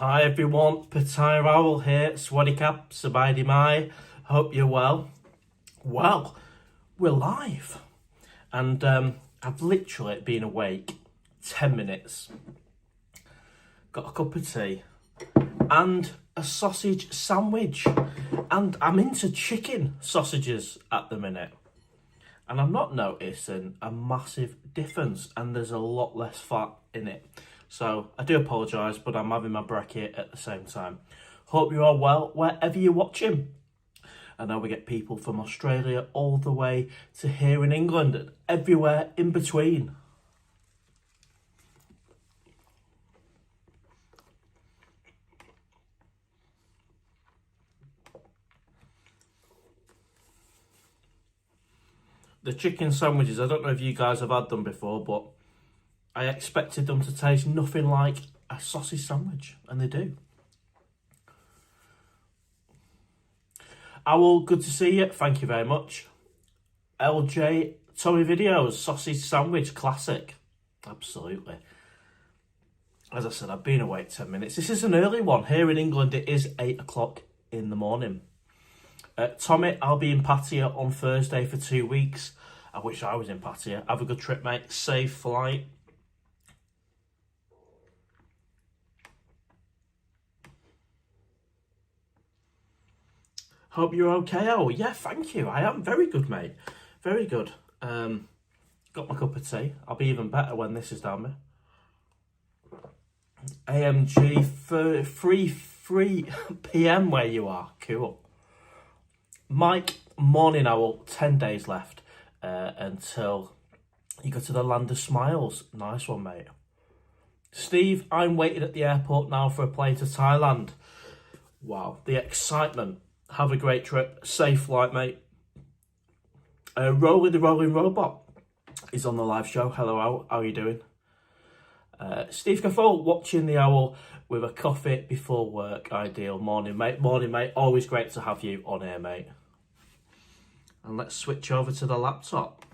Hi everyone, PattayaOwl here, Swadikap, Sabaidi Mai, hope you're well. Well, we're live, and I've literally been awake 10 minutes, got a cup of tea, and a sausage sandwich, and I'm into chicken sausages at the minute, and I'm not noticing a massive difference, and there's a lot less fat in it. So I do apologise, but I'm having my brekkie at the same time. Hope you're all well, wherever you're watching. I know we get people from Australia all the way to here in England and everywhere in between. The chicken sandwiches, I don't know if you guys have had them before, but I expected them to taste nothing like a sausage sandwich, and they do. Owl, good to see you. Thank you very much. LJ, Tommy Videos, sausage sandwich, classic. Absolutely. As I said, I've been awake 10 minutes. This is an early one. Here in England, it is 8 o'clock in the morning. Tommy, I'll be in Pattaya on Thursday for 2 weeks. I wish I was in Pattaya. Have a good trip, mate. Safe flight. Hope you're okay. Oh, yeah, thank you. I am very good, mate. Very good. Got my cup of tea. I'll be even better when this is down me. AMG for 3 p.m. where you are. Cool. Mike, morning owl, 10 days left until you go to the land of smiles. Nice one, mate. Steve, I'm waiting at the airport now for a plane to Thailand. Wow, the excitement. Have a great trip. Safe flight, mate. Rolly the Rolling Robot is on the live show. Hello, Owl. How are you doing? Steve Gaffol, watching the Owl with a coffee before work. Ideal. Morning, mate. Morning, mate. Always great to have you on air, mate. And let's switch over to the laptop.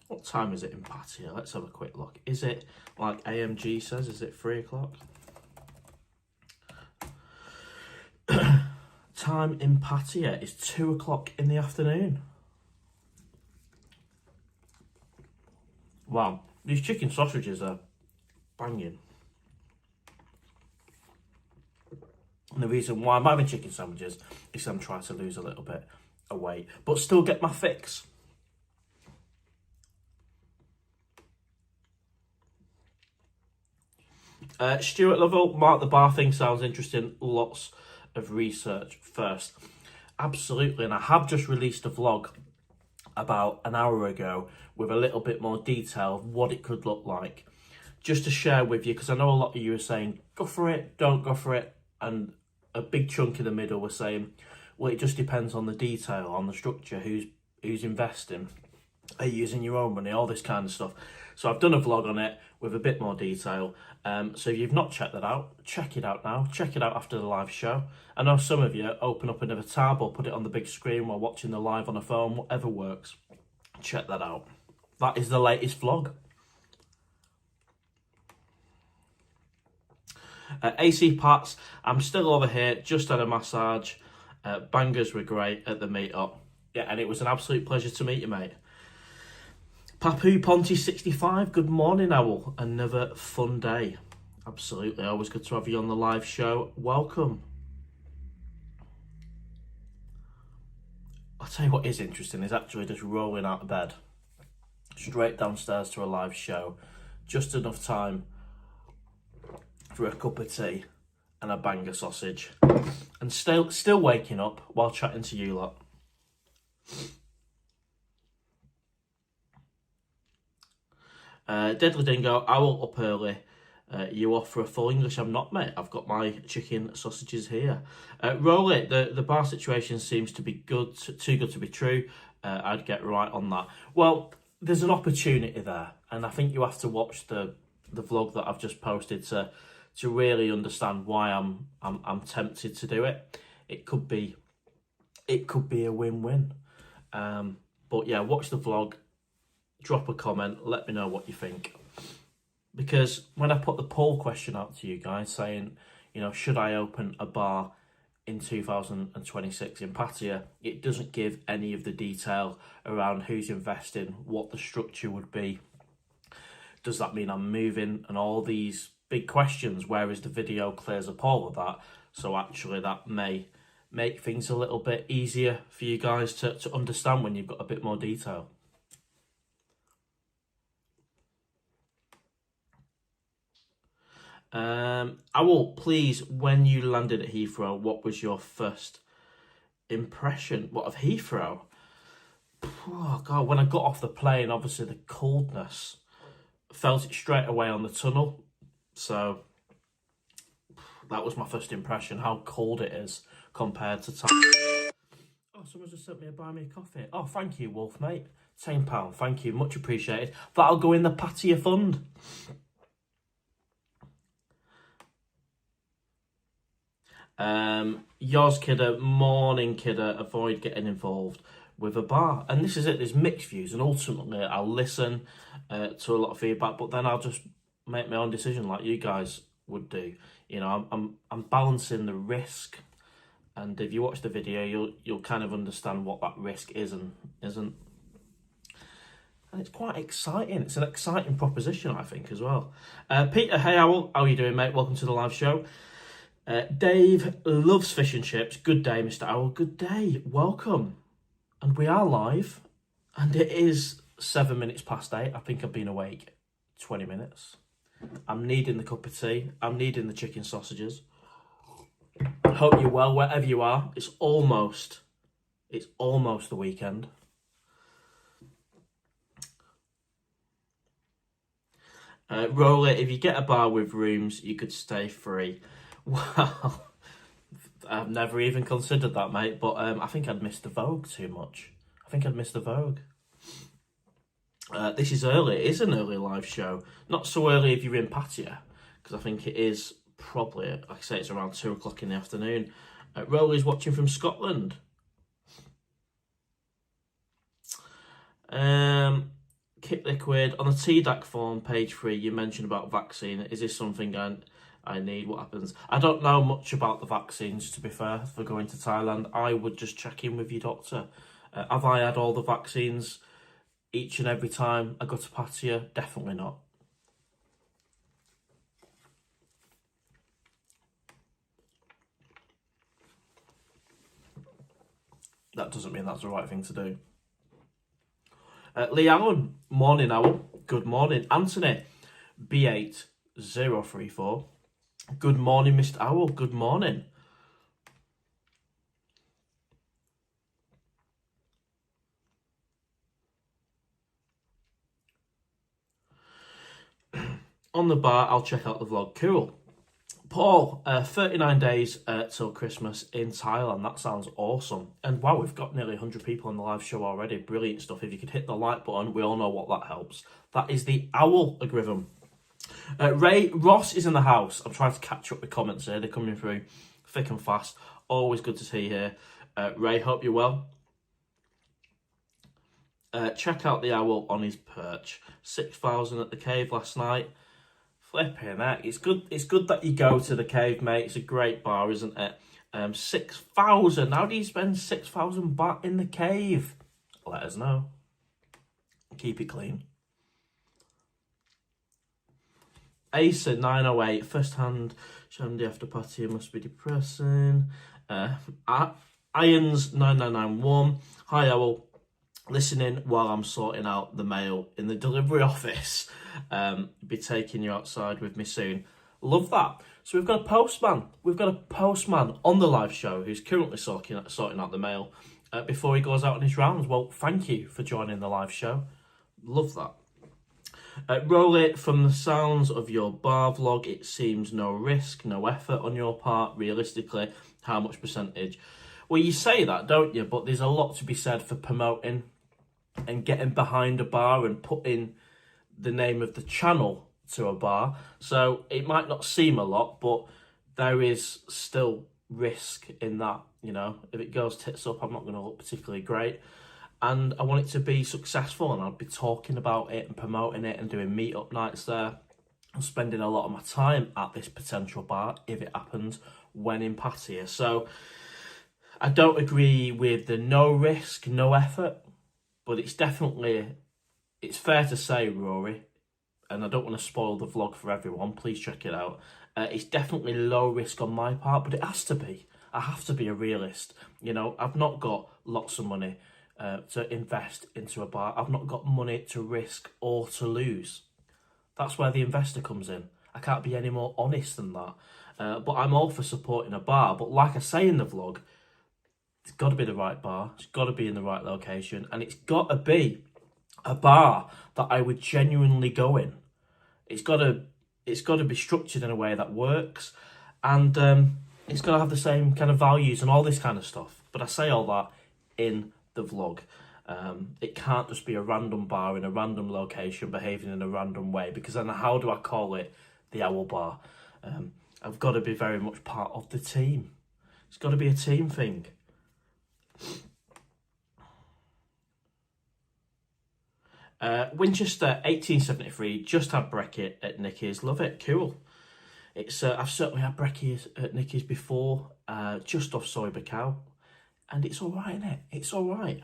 What time is it in Pattaya? Let's have a quick look. Is it, like AMG says, is it 3 o'clock? Time in Pattaya is 2 o'clock in the afternoon. Wow, these chicken sausages are banging. And the reason why I'm having chicken sandwiches is I'm trying to lose a little bit of weight, but still get my fix. Stuart Lovell, Mark the Bar thing sounds interesting. Lots of research first. Absolutely, and I have just released a vlog about an hour ago with a little bit more detail of what it could look like. Just to share with you, because I know a lot of you are saying, go for it, don't go for it. And a big chunk in the middle was saying, well, it just depends on the detail, on the structure, who's investing, are you using your own money, all this kind of stuff. So I've done a vlog on it with a bit more detail. So if you've not checked that out, check it out now. Check it out after the live show. I know some of you open up another tab or put it on the big screen while watching the live on a phone, whatever works. Check that out. That is the latest vlog. AC Pats, I'm still over here, just had a massage. Bangers were great at the Meetup. Yeah, and it was an absolute pleasure to meet you, mate. Papu Ponty 65, good morning, Owl. Another fun day. Absolutely, always good to have you on the live show. Welcome. I'll tell you what is interesting is actually just rolling out of bed, straight downstairs to a live show, just enough time for a cup of tea and a banger sausage, and still waking up while chatting to you lot. Deadly Dingo, Owl up early. You off for a full English? I'm not, mate. I've got my chicken sausages here. Rolly, the bar situation seems to be good, too good to be true. I'd get right on that. Well, there's an opportunity there, and I think you have to watch the vlog that I've just posted to really understand why I'm tempted to do it. It could be a win-win. But But yeah, watch the vlog, drop a comment, let me know what you think. Because when I put the poll question out to you guys saying, you know, should I open a bar in 2026 in Pattaya, it doesn't give any of the detail around who's investing, what the structure would be. Does that mean I'm moving? And all these big questions, whereas the video clears up all of that. So actually that may make things a little bit easier for you guys to understand when you've got a bit more detail. Owl, please, when you landed at Heathrow, what was your first impression? What, of Heathrow? Oh God, when I got off the plane, obviously the coldness, felt it straight away on the tunnel. So that was my first impression, how cold it is compared to Thailand. Oh, someone just sent me a buy me a coffee. Oh, thank you, Wolf, mate. £10, thank you, much appreciated. That'll go in the Pattaya fund. Yours kidder, morning kidder, avoid getting involved with a bar. And this is it, there's mixed views, and ultimately I'll listen to a lot of feedback, but then I'll just make my own decision like you guys would do. You know, I'm balancing the risk, and if you watch the video, you'll kind of understand what that risk is and isn't. And it's quite exciting. It's an exciting proposition, I think, as well. Peter, hey Owl, how are you doing, mate? Welcome to the live show. Dave loves fish and chips. Good day, Mr. Owl. Good day. Welcome. And we are live, and it is 7 minutes past 8. I think I've been awake 20 minutes. I'm needing the cup of tea. I'm needing the chicken sausages. Hope you're well wherever you are. It's almost the weekend. Roller, if you get a bar with rooms, you could stay free. Well, I've never even considered that, mate, but I think I'd miss the Vogue too much. I think I'd miss the Vogue. This is early. It is an early live show. Not so early if you're in Pattaya, because I think it is probably, like I say, it's around 2 o'clock in the afternoon. Rolly's watching from Scotland. Kit Liquid, on the TDAC form, page 3, you mentioned about vaccine. Is this something I need? What happens? I don't know much about the vaccines, to be fair, for going to Thailand. I would just check in with your doctor. Have I had all the vaccines each and every time I go to Pattaya? Definitely not. That doesn't mean that's the right thing to do. Lee Allen, morning Owl. Good morning. Anthony, B8034. Good morning, Mr. Owl. Good morning. On the bar, I'll check out the vlog. Cool. Paul, 39 days till Christmas in Thailand. That sounds awesome. And wow, we've got nearly 100 people on the live show already. Brilliant stuff. If you could hit the like button, we all know what that helps. That is the Owl algorithm. Ray Ross is in the house. I'm trying to catch up with comments here. They're coming through thick and fast. Always good to see you here. Ray, hope you're well. Check out the Owl on his perch. 6,000 at the cave last night. Flipping heck. It's good that you go to the cave, mate. It's a great bar, isn't it? 6,000. How do you spend 6,000 baht in the cave? Let us know. Keep it clean. Asa 908. First hand Shandy after Pattaya must be depressing. Irons 9991. Hi Owl. Listening while I'm sorting out the mail in the delivery office. Be taking you outside with me soon. Love that. So we've got a postman. We've got a postman on the live show who's currently sorting out the mail before he goes out on his rounds. Well, thank you for joining the live show. Love that. Roll it. From the sounds of your bar vlog, it seems no risk, no effort on your part. Realistically, how much percentage? Well, you say that, don't you? But there's a lot to be said for promoting and getting behind a bar and putting the name of the channel to a bar. So it might not seem a lot, but there is still risk in that, you know. If it goes tits up, I'm not going to look particularly great. and I want it to be successful, and I'll be talking about it and promoting it and doing meetup nights there. I'm spending a lot of my time at this potential bar, if it happens, when in Pattaya. So I don't agree with the no risk, no effort, but it's fair to say, Rory, and I don't want to spoil the vlog for everyone, please check it out. It's definitely low risk on my part, but it has to be. I have to be a realist. You know, I've not got lots of money to invest into a bar. I've not got money to risk or to lose. That's where the investor comes in. I can't be any more honest than that. But I'm all for supporting a bar. But like I say in the vlog, it's got to be the right bar. It's got to be in the right location. And it's got to be a bar that I would genuinely go in. It's got to be structured in a way that works. And it's got to have the same kind of values and all this kind of stuff. But I say all that in the vlog. It can't just be a random bar in a random location behaving in a random way, because then how do I call it the Owl Bar? I've got to be very much part of the team. It's got to be a team thing. Winchester 1873, just had brekkie at Nicky's. Love it, cool. It's I've certainly had brekkie at Nicky's before, just off soy bacao, and it's all right, isn't it? It's all right.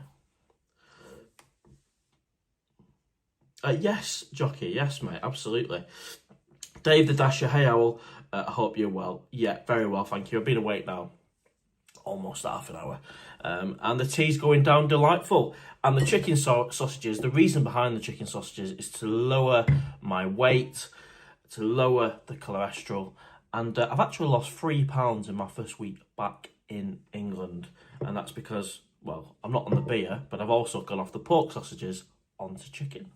Yes, Jockey, yes, mate, absolutely. Dave the Dasher, hey Owl, I hope you're well. Yeah, very well, thank you. I've been awake now almost half an hour. And the tea's going down delightful. And the chicken sausages, the reason behind the chicken sausages is to lower my weight, to lower the cholesterol. And I've actually lost £3 in my first week back in England. And that's because, well, I'm not on the beer, but I've also gone off the pork sausages onto chicken.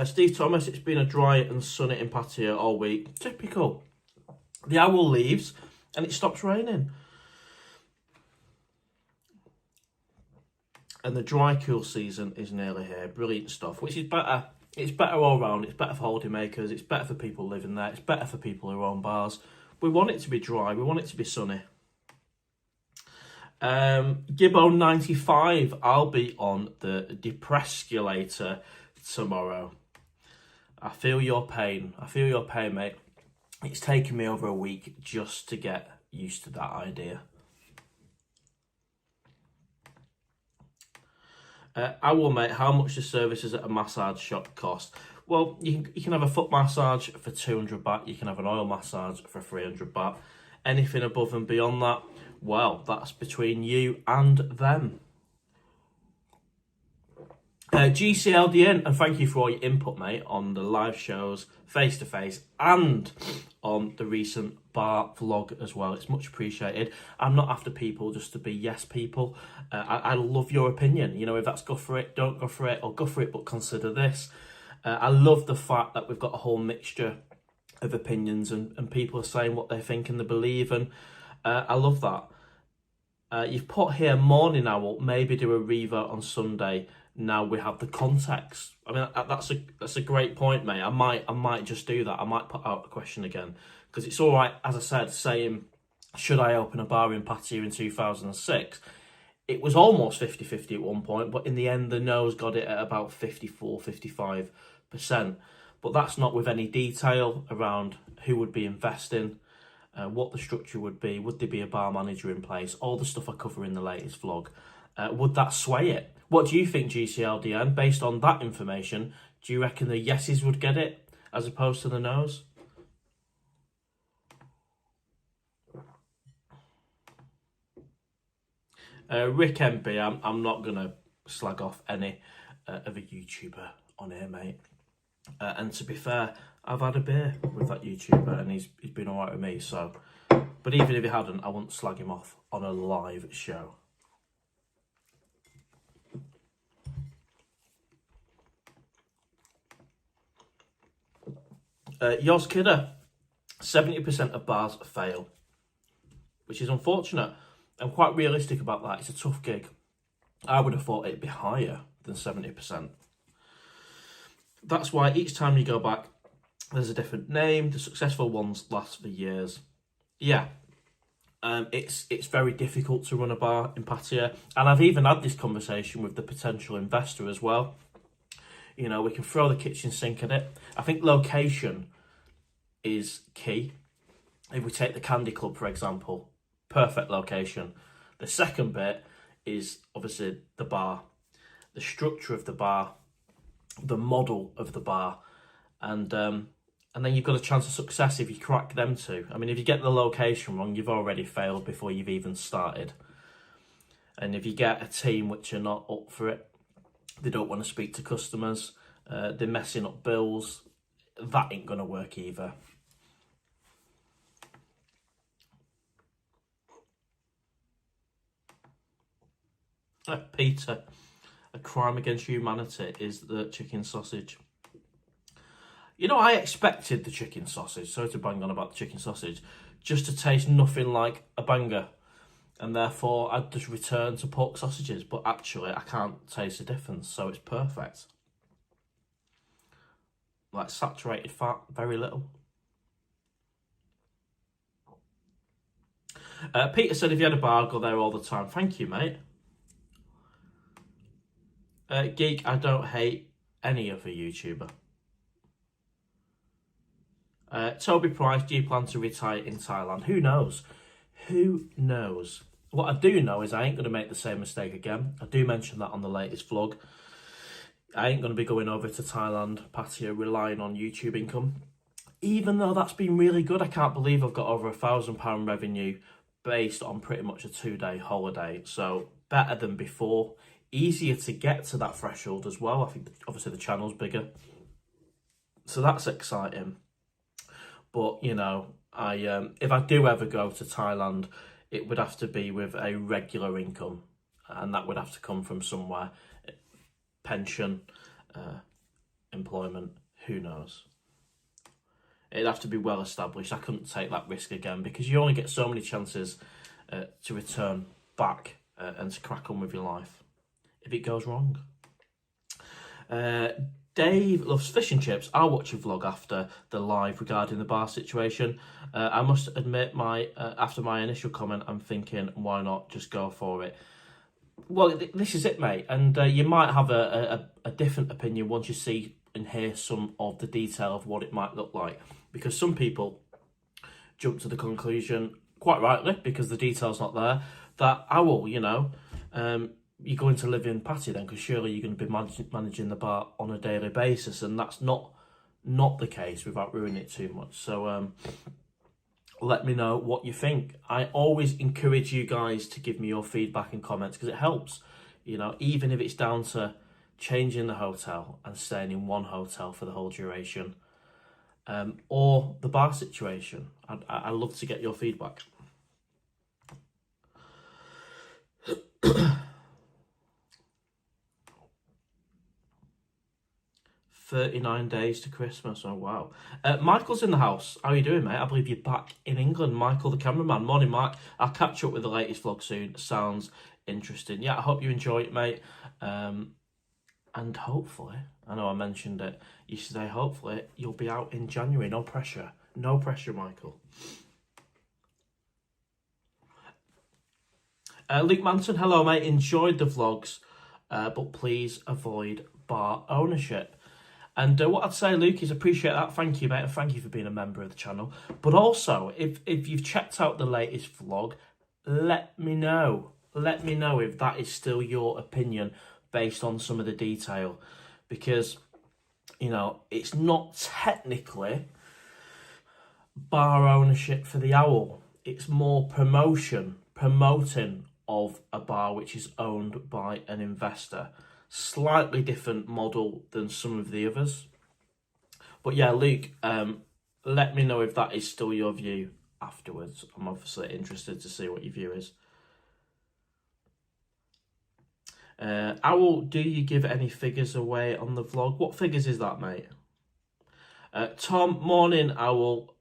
Steve Thomas, it's been a dry and sunny in Pattaya all week. Typical. The owl leaves and it stops raining. And the dry, cool season is nearly here. Brilliant stuff, which is better. It's better all round. It's better for holidaymakers. It's better for people living there. It's better for people who own bars. We want it to be dry. We want it to be sunny. Gibbo95, I'll be on the depressculator tomorrow. I feel your pain. I feel your pain, mate. It's taken me over a week just to get used to that idea. Owl, mate, how much do services at a massage shop cost? Well, you can have a foot massage for 200 baht. You can have an oil massage for 300 baht. Anything above and beyond that, well, that's between you and them. GCLDN, and thank you for all your input, mate, on the live shows, face-to-face, and on the recent bar vlog as well. It's much appreciated. I'm not after people just to be yes people. I love your opinion. You know, if that's go for it, don't go for it, or go for it, but consider this. I love the fact that we've got a whole mixture of opinions, and people are saying what they think and they believe, and I love that. You've put here, morning owl, maybe do a revo on Sunday. Now we have the context. I mean, that's a great point, mate. I might just do that. I might put out a question again, because it's all right, as I said, saying, should I open a bar in Pattaya in 2006? It was almost 50-50 at one point, but in the end, the no's got it at about 54-55%. But that's not with any detail around who would be investing, what the structure would be, would there be a bar manager in place, all the stuff I cover in the latest vlog. Would that sway it? What do you think, GCLDN? Based on that information, do you reckon the yeses would get it as opposed to the no's? Rick MP, I'm not going to slag off any of a YouTuber on here, mate. And to be fair, I've had a beer with that YouTuber and he's been alright with me. So, but even if he hadn't, I wouldn't slag him off on a live show. Yoz Kidder, 70% of bars fail, which is unfortunate. I'm quite realistic about that. It's a tough gig. I would have thought it'd be higher than 70%. That's why each time you go back There's a different name. The successful ones last for years. Yeah. It's very difficult to run a bar in Pattaya, and I've even had this conversation with the potential investor as well. You know, we can throw the kitchen sink at it. I think location is key. If we take the Candy Club, for example, perfect location. The second bit is obviously the bar, the structure of the bar, the model of the bar, and then you've got a chance of success if you crack them two. I mean, if you get the location wrong, you've already failed before you've even started. And if you get a team which are not up for it, they don't want to speak to customers, they're messing up bills, that ain't going to work either. Peter, a crime against humanity is the chicken sausage. You know, I expected the chicken sausage, sorry to bang on about the chicken sausage, just to taste nothing like a banger. And therefore, I'd just return to pork sausages. But actually, I can't taste the difference, so it's perfect. Like saturated fat, very little. Peter said if you had a bar, go there all the time. Thank you, mate. Geek, I don't hate any other YouTuber. Toby Price, do you plan to retire in Thailand? Who knows? Who knows? What I do know is I ain't going to make the same mistake again. I do mention that on the latest vlog. I ain't going to be going over to Thailand, Pattaya, relying on YouTube income. Even though that's been really good, I can't believe I've got over £1,000 revenue based on pretty much a 2-day holiday. So better than before. Easier to get to that threshold as well. I think obviously the channel's bigger. So that's exciting. But, you know, if I do ever go to Thailand, it would have to be with a regular income. And that would have to come from somewhere. Pension, employment, who knows. It'd have to be well established. I couldn't take that risk again because you only get so many chances to return back and to crack on with your life if it goes wrong. Dave loves fish and chips. I'll watch a vlog after the live regarding the bar situation. I must admit, after my initial comment, I'm thinking, why not just go for it? Well, this is it, mate. And you might have a different opinion once you see and hear some of the detail of what it might look like. Because some people jump to the conclusion, quite rightly, because the detail's not there, that Owl, you know, you're going to live in Pattaya then, because surely you're going to be managing the bar on a daily basis, and that's not the case without ruining it too much. So let me know what you think. I always encourage you guys to give me your feedback and comments because it helps, you know, even if it's down to changing the hotel and staying in one hotel for the whole duration, or the bar situation. I'd love to get your feedback. 39 days to Christmas. Oh, wow. Michael's in the house. How are you doing, mate? I believe you're back in England. Michael, the cameraman. Morning, Mike. I'll catch up with the latest vlog soon. Sounds interesting. Yeah, I hope you enjoy it, mate. And hopefully, I know I mentioned it yesterday, hopefully you'll be out in January. No pressure. No pressure, Michael. Luke Manson, hello, mate. Enjoyed the vlogs, but please avoid bar ownership. And what I'd say, Luke, is appreciate that. Thank you, mate. And thank you for being a member of the channel. But also, if you've checked out the latest vlog, let me know. Let me know if that is still your opinion based on some of the detail. Because, you know, it's not technically bar ownership for the Owl. It's more promoting of a bar which is owned by an investor. Slightly different model than some of the others. But yeah, Luke, let me know if that is still your view afterwards. I'm obviously interested to see what your view is. Owl, do you give any figures away on the vlog? What figures is that, mate? Tom, morning, Owl.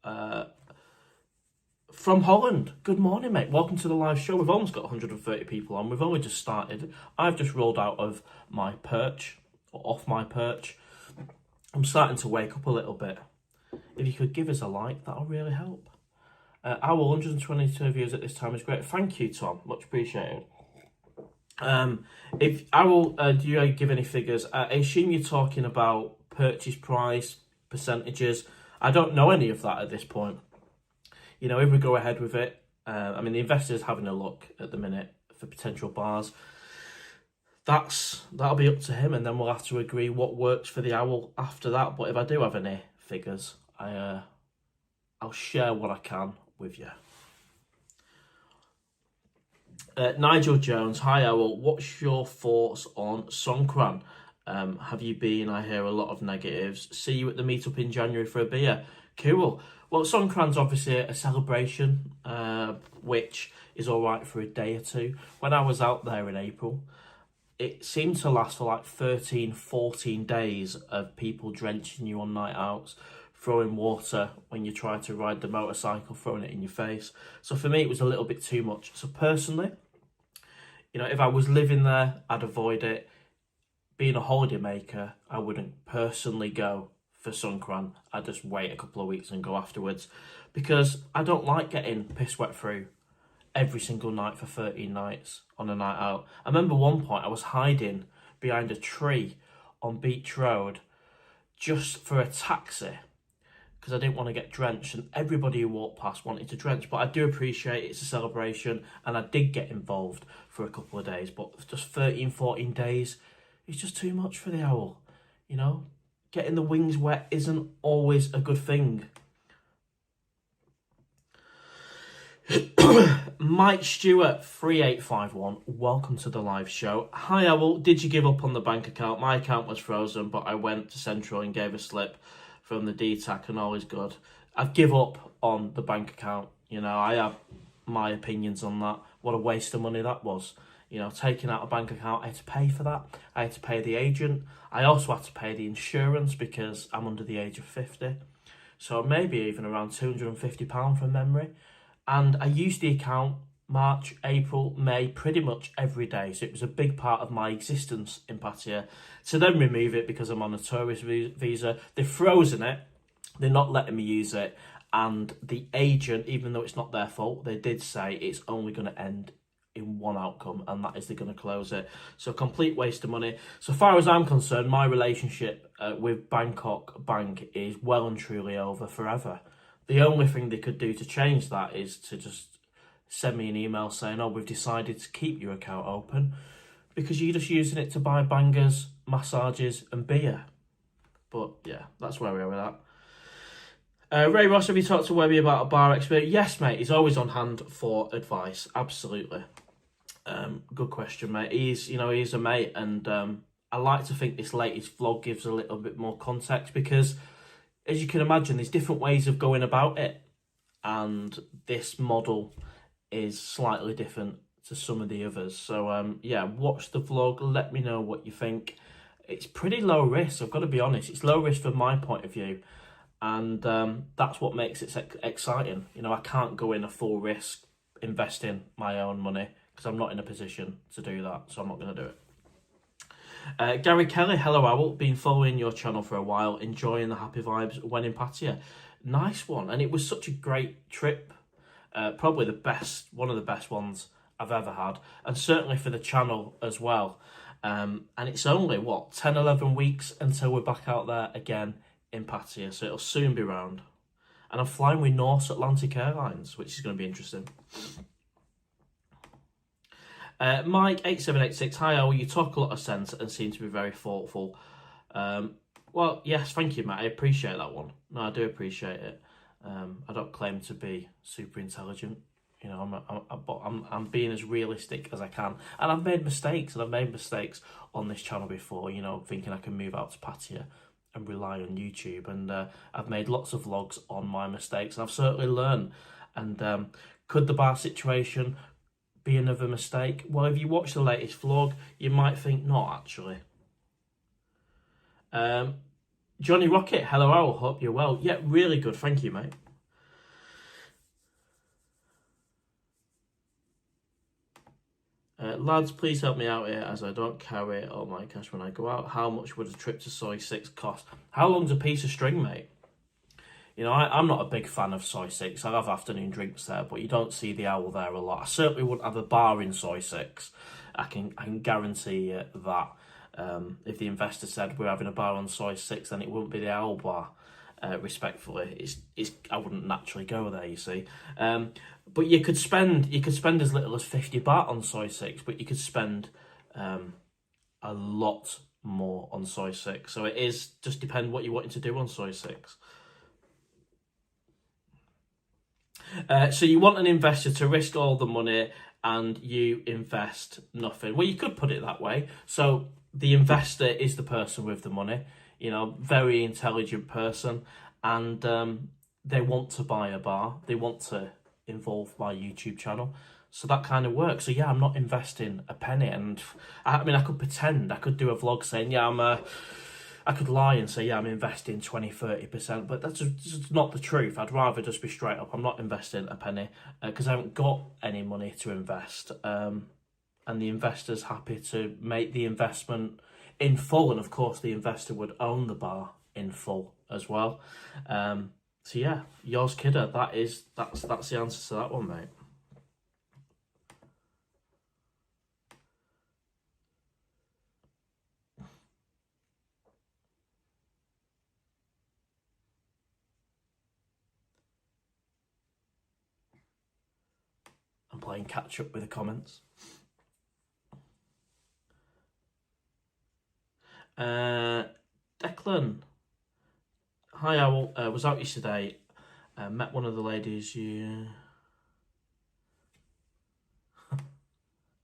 From Holland. Good morning, mate. Welcome to the live show. We've almost got 130 people on. We've only just started. I've just rolled out of my perch, or off my perch. I'm starting to wake up a little bit. if you could give us a like, that'll really help. Owl, 122 views at this time is great. Thank you, Tom. Much appreciated. If Owl, do you give any figures? I assume you're talking about purchase price, percentages. I don't know any of that at this point. You know, if we go ahead with it, I mean, the investor's having a look at the minute for potential bars. That'll be up to him, and then we'll have to agree what works for the Owl after that. But if I do have any figures, I'll share what I can with you. Nigel Jones, hi Owl, what's your thoughts on Songkran? Have you been? I hear a lot of negatives. See you at the meetup in January for a beer. Cool. Well, Songkran's obviously a celebration, which is all right for a day or two. When I was out there in April, it seemed to last for like 13, 14 days of people drenching you on night outs, throwing water when you try to ride the motorcycle, throwing it in your face. So for me, it was a little bit too much. So personally, you know, if I was living there, I'd avoid it. Being a holiday maker, I wouldn't personally go for Songkran. I'd just wait a couple of weeks and go afterwards, because I don't like getting piss wet through every single night for 13 nights on a night out. I remember one point I was hiding behind a tree on Beach Road just for a taxi, because I didn't want to get drenched, and everybody who walked past wanted to drench. But I do appreciate it's a celebration, and I did get involved for a couple of days, but just 13, 14 days, it's just too much for the Owl. You know, getting the wings wet isn't always a good thing. Mike Stewart 3851, welcome to the live show. Hi Owl, did you give up on the bank account? My account was frozen, but I went to Central and gave a slip from the DTAC and all is good. I've give up on the bank account. You know, I have my opinions on that. What a waste of money that was. You know, taking out a bank account, I had to pay for that. I had to pay the agent. I also had to pay the insurance because I'm under the age of 50. So maybe even around £250 from memory. And I used the account March, April, May, pretty much every day. So it was a big part of my existence in Pattaya. To then remove it because I'm on a tourist visa, they've frozen it. They're not letting me use it. And the agent, even though it's not their fault, they did say it's only going to end in one outcome, and that is they're going to close it. So complete waste of money. So far as I'm concerned, my relationship with Bangkok Bank is well and truly over forever. The only thing they could do to change that is to just send me an email saying, oh, we've decided to keep your account open because you're just using it to buy bangers, massages and beer. But yeah, that's where we are with that. Ray Ross, have you talked to Webby about a bar experience? Yes, mate, he's always on hand for advice. Absolutely. Good question, mate. He's a mate, and I like to think this latest vlog gives a little bit more context because, as you can imagine, there's different ways of going about it, and this model is slightly different to some of the others. So yeah, watch the vlog, let me know what you think. It's pretty low risk, I've got to be honest. It's low risk from my point of view, and that's what makes it exciting. You know, I can't go in a full risk investing my own money because I'm not in a position to do that, so I'm not going to do it. Gary Kelly, hello Owl, been following your channel for a while, enjoying the happy vibes when in Pattaya. Nice one, and it was such a great trip. Probably one of the best ones I've ever had, and certainly for the channel as well. And it's only, 10, 11 weeks until we're back out there again in Pattaya, so it'll soon be round. And I'm flying with Norse Atlantic Airlines, which is going to be interesting. Mike 8786, hi Owl, you talk a lot of sense and seem to be very thoughtful. Well, yes, thank you, Matt. I appreciate that one. No, I do appreciate it. I don't claim to be super intelligent. You know, I'm being as realistic as I can, and I've made mistakes, on this channel before. You know, thinking I can move out to Pattaya and rely on YouTube, and I've made lots of vlogs on my mistakes, and I've certainly learned. And could the bar situation be another mistake? Well, if you watch the latest vlog, you might think not, actually. Johnny Rocket, hello Owl, hope you're well. Yeah, really good, thank you, mate. Lads, please help me out here as I don't carry all my cash when I go out. How much would a trip to Soy 6 cost? How long's a piece of string, mate? You know, I'm not a big fan of Soy 6. I have afternoon drinks there, but you don't see the Owl there a lot. I certainly wouldn't have a bar in Soy 6. I can guarantee you that. If the investor said we're having a bar on Soy 6, then it wouldn't be the Owl bar. Respectfully, I wouldn't naturally go there, you see. But you could spend as little as 50 baht on Soy 6, but you could spend a lot more on Soy 6. So it is just depend what you're wanting to do on Soy 6. So you want an investor to risk all the money and you invest nothing. Well, you could put it that way. So the investor is the person with the money, you know, very intelligent person, and they want to buy a bar. They want to involve my YouTube channel. So that kind of works. So yeah, I'm not investing a penny. And I mean, I could pretend, I could do a vlog saying, yeah, I could lie and say, yeah, I'm investing 20-30%, but that's just not the truth. I'd rather just be straight up. I'm not investing a penny because I haven't got any money to invest. And the investor's happy to make the investment in full. And of course, the investor would own the bar in full as well. So yeah, yours kidder, that's the answer to that one, mate. I'm playing catch up with the comments. Declan, hi Owl, was out yesterday, met one of the ladies you...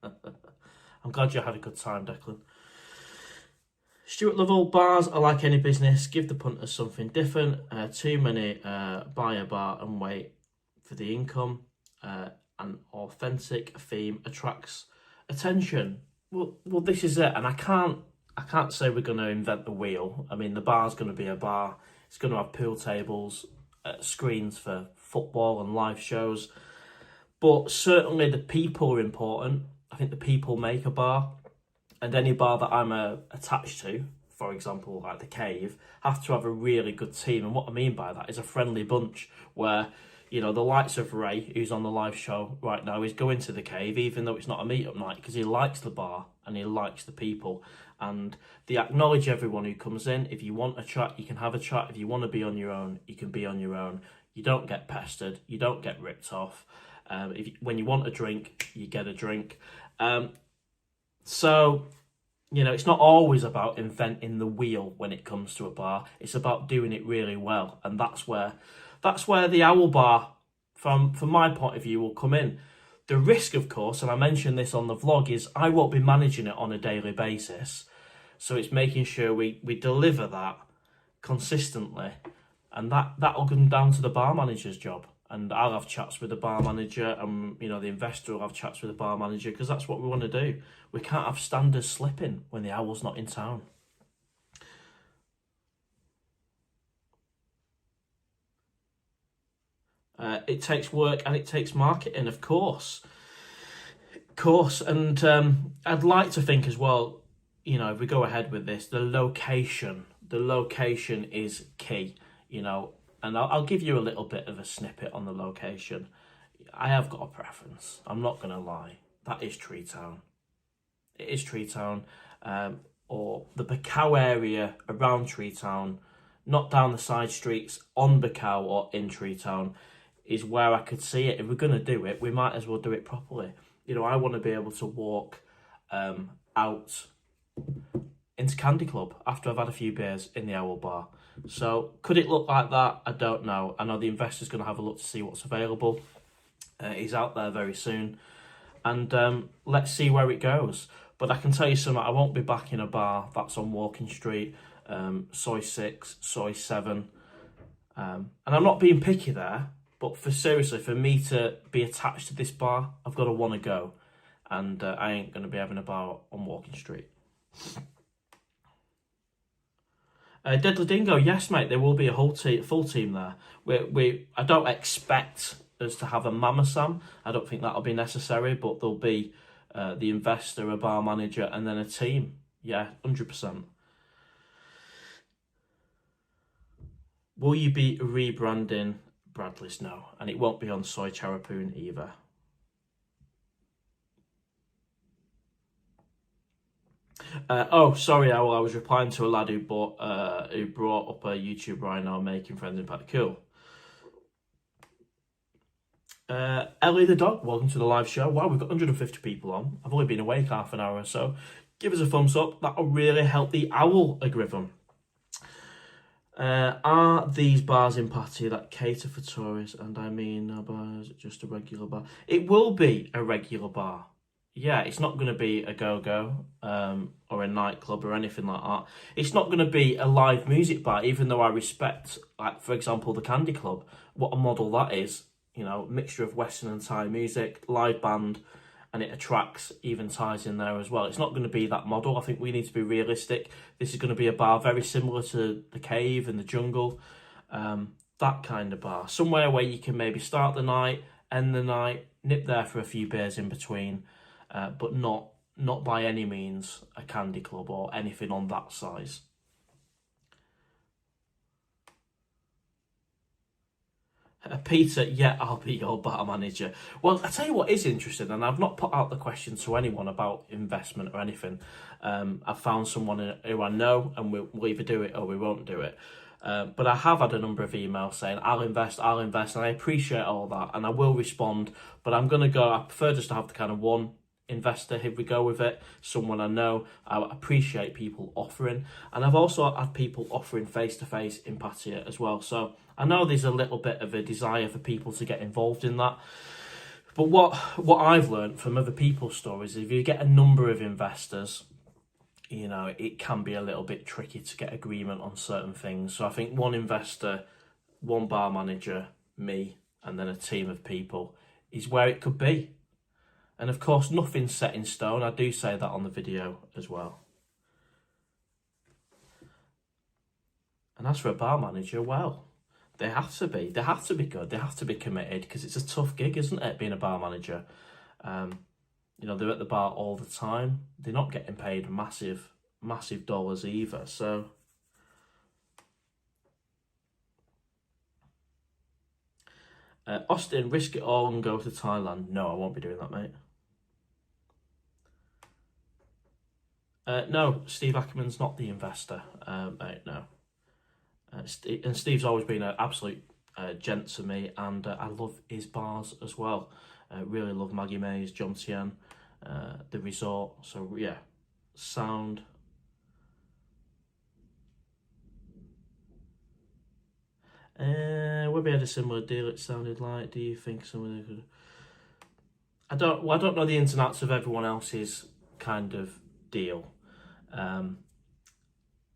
I'm glad you had a good time, Declan. Stuart Lovell, bars are like any business, give the punters something different, too many buy a bar and wait for the income, an authentic theme attracts attention. Well, this is it, and I can't say we're going to invent the wheel. I mean, the bar's going to be a bar. It's going to have pool tables, screens for football and live shows. But certainly the people are important. I think the people make a bar. And any bar that I'm attached to, for example, like the Cave, have to have a really good team. And what I mean by that is a friendly bunch where, you know, the likes of Ray, who's on the live show right now, is going to the Cave, even though it's not a meetup night, because he likes the bar and he likes the people. And they acknowledge everyone who comes in. If you want a chat, you can have a chat. If you want to be on your own, you can be on your own. You don't get pestered. You don't get ripped off. When you want a drink, you get a drink. So, you know, it's not always about inventing the wheel when it comes to a bar. It's about doing it really well. And that's where the Owl Bar, from my point of view, will come in. The risk, of course, and I mentioned this on the vlog, is I won't be managing it on a daily basis. So it's making sure we deliver that consistently. And that'll come down to the bar manager's job. And I'll have chats with the bar manager, and, you know, the investor will have chats with the bar manager, because that's what we want to do. We can't have standards slipping when the Owl's not in town. It takes work and it takes marketing, of course. And I'd like to think as well, you know, if we go ahead with this, the location is key, you know, and I'll give you a little bit of a snippet on the location. I have got a preference. I'm not going to lie. That is Tree Town. It is Tree Town, or the Bacau area around Tree Town, not down the side streets, on Bacau or in Tree Town, is where I could see it. If we're going to do it, we might as well do it properly. You know, I want to be able to walk out into Candy Club after I've had a few beers in the Owl Bar. So could it look like that? I don't know. I know the investor's going to have a look to see what's available. He's out there very soon. And let's see where it goes. But I can tell you something, I won't be back in a bar that's on Walking Street, Soy 6, Soy 7. And I'm not being picky there, but seriously, for me to be attached to this bar, I've got to want to go. And I ain't going to be having a bar on Walking Street. Deadly Dingo, yes, mate, there will be a full team there. I don't expect us to have a Mama Sam. I don't think that'll be necessary, but there'll be the investor, a bar manager, and then a team. Yeah, 100%. Will you be rebranding Bradley's? No, and it won't be on Soy Charapoon either. Oh, sorry, Owl. I was replying to a lad who brought up a YouTuber right now making friends in Pattaya. Cool. Ellie the dog, welcome to the live show. Wow, we've got 150 people on. I've only been awake half an hour or so. Give us a thumbs up. That'll really help the owl algorithm. Are these bars in Pattaya that cater for tourists? And I mean, a bar, is it just a regular bar? It will be a regular bar. Yeah, it's not going to be a go-go or a nightclub or anything like that. It's not going to be a live music bar, even though I respect, like, for example, the Candy Club, what a model that is. You know, mixture of Western and Thai music, live band, and it attracts even Thais in there as well. It's not going to be that model. I think we need to be realistic. This is going to be a bar very similar to the Cave and the Jungle, that kind of bar. Somewhere where you can maybe start the night, end the night, nip there for a few beers in between, but not by any means a Candy Club or anything on that size. Peter, yeah, I'll be your bar manager. Well, I tell you what is interesting, and I've not put out the question to anyone about investment or anything. I've found someone who I know, and we'll either do it or we won't do it. But I have had a number of emails saying, I'll invest, and I appreciate all that, and I will respond, but I prefer just to have the kind of one investor, here we go with it, someone I know. I appreciate people offering, and I've also had people offering face-to-face in Pattaya as well, so I know there's a little bit of a desire for people to get involved in that. But what I've learned from other people's stories is if you get a number of investors, you know, it can be a little bit tricky to get agreement on certain things. So I think one investor, one bar manager, me, and then a team of people is where it could be. And of course, nothing's set in stone. I do say that on the video as well. And as for a bar manager, well, they have to be. They have to be good. They have to be committed, because it's a tough gig, isn't it, being a bar manager? You know, they're at the bar all the time. They're not getting paid massive dollars either. So Austin, risk it all and go to Thailand. No, I won't be doing that, mate. No, Steve Ackerman's not the investor, mate, no. And Steve's always been an absolute gent to me, and I love his bars as well. Really love Maggie May's, John Tien, the resort. So yeah, sound. Webby had a similar deal, it sounded like. Do you think someone could? I don't know the ins and outs of everyone else's kind of deal.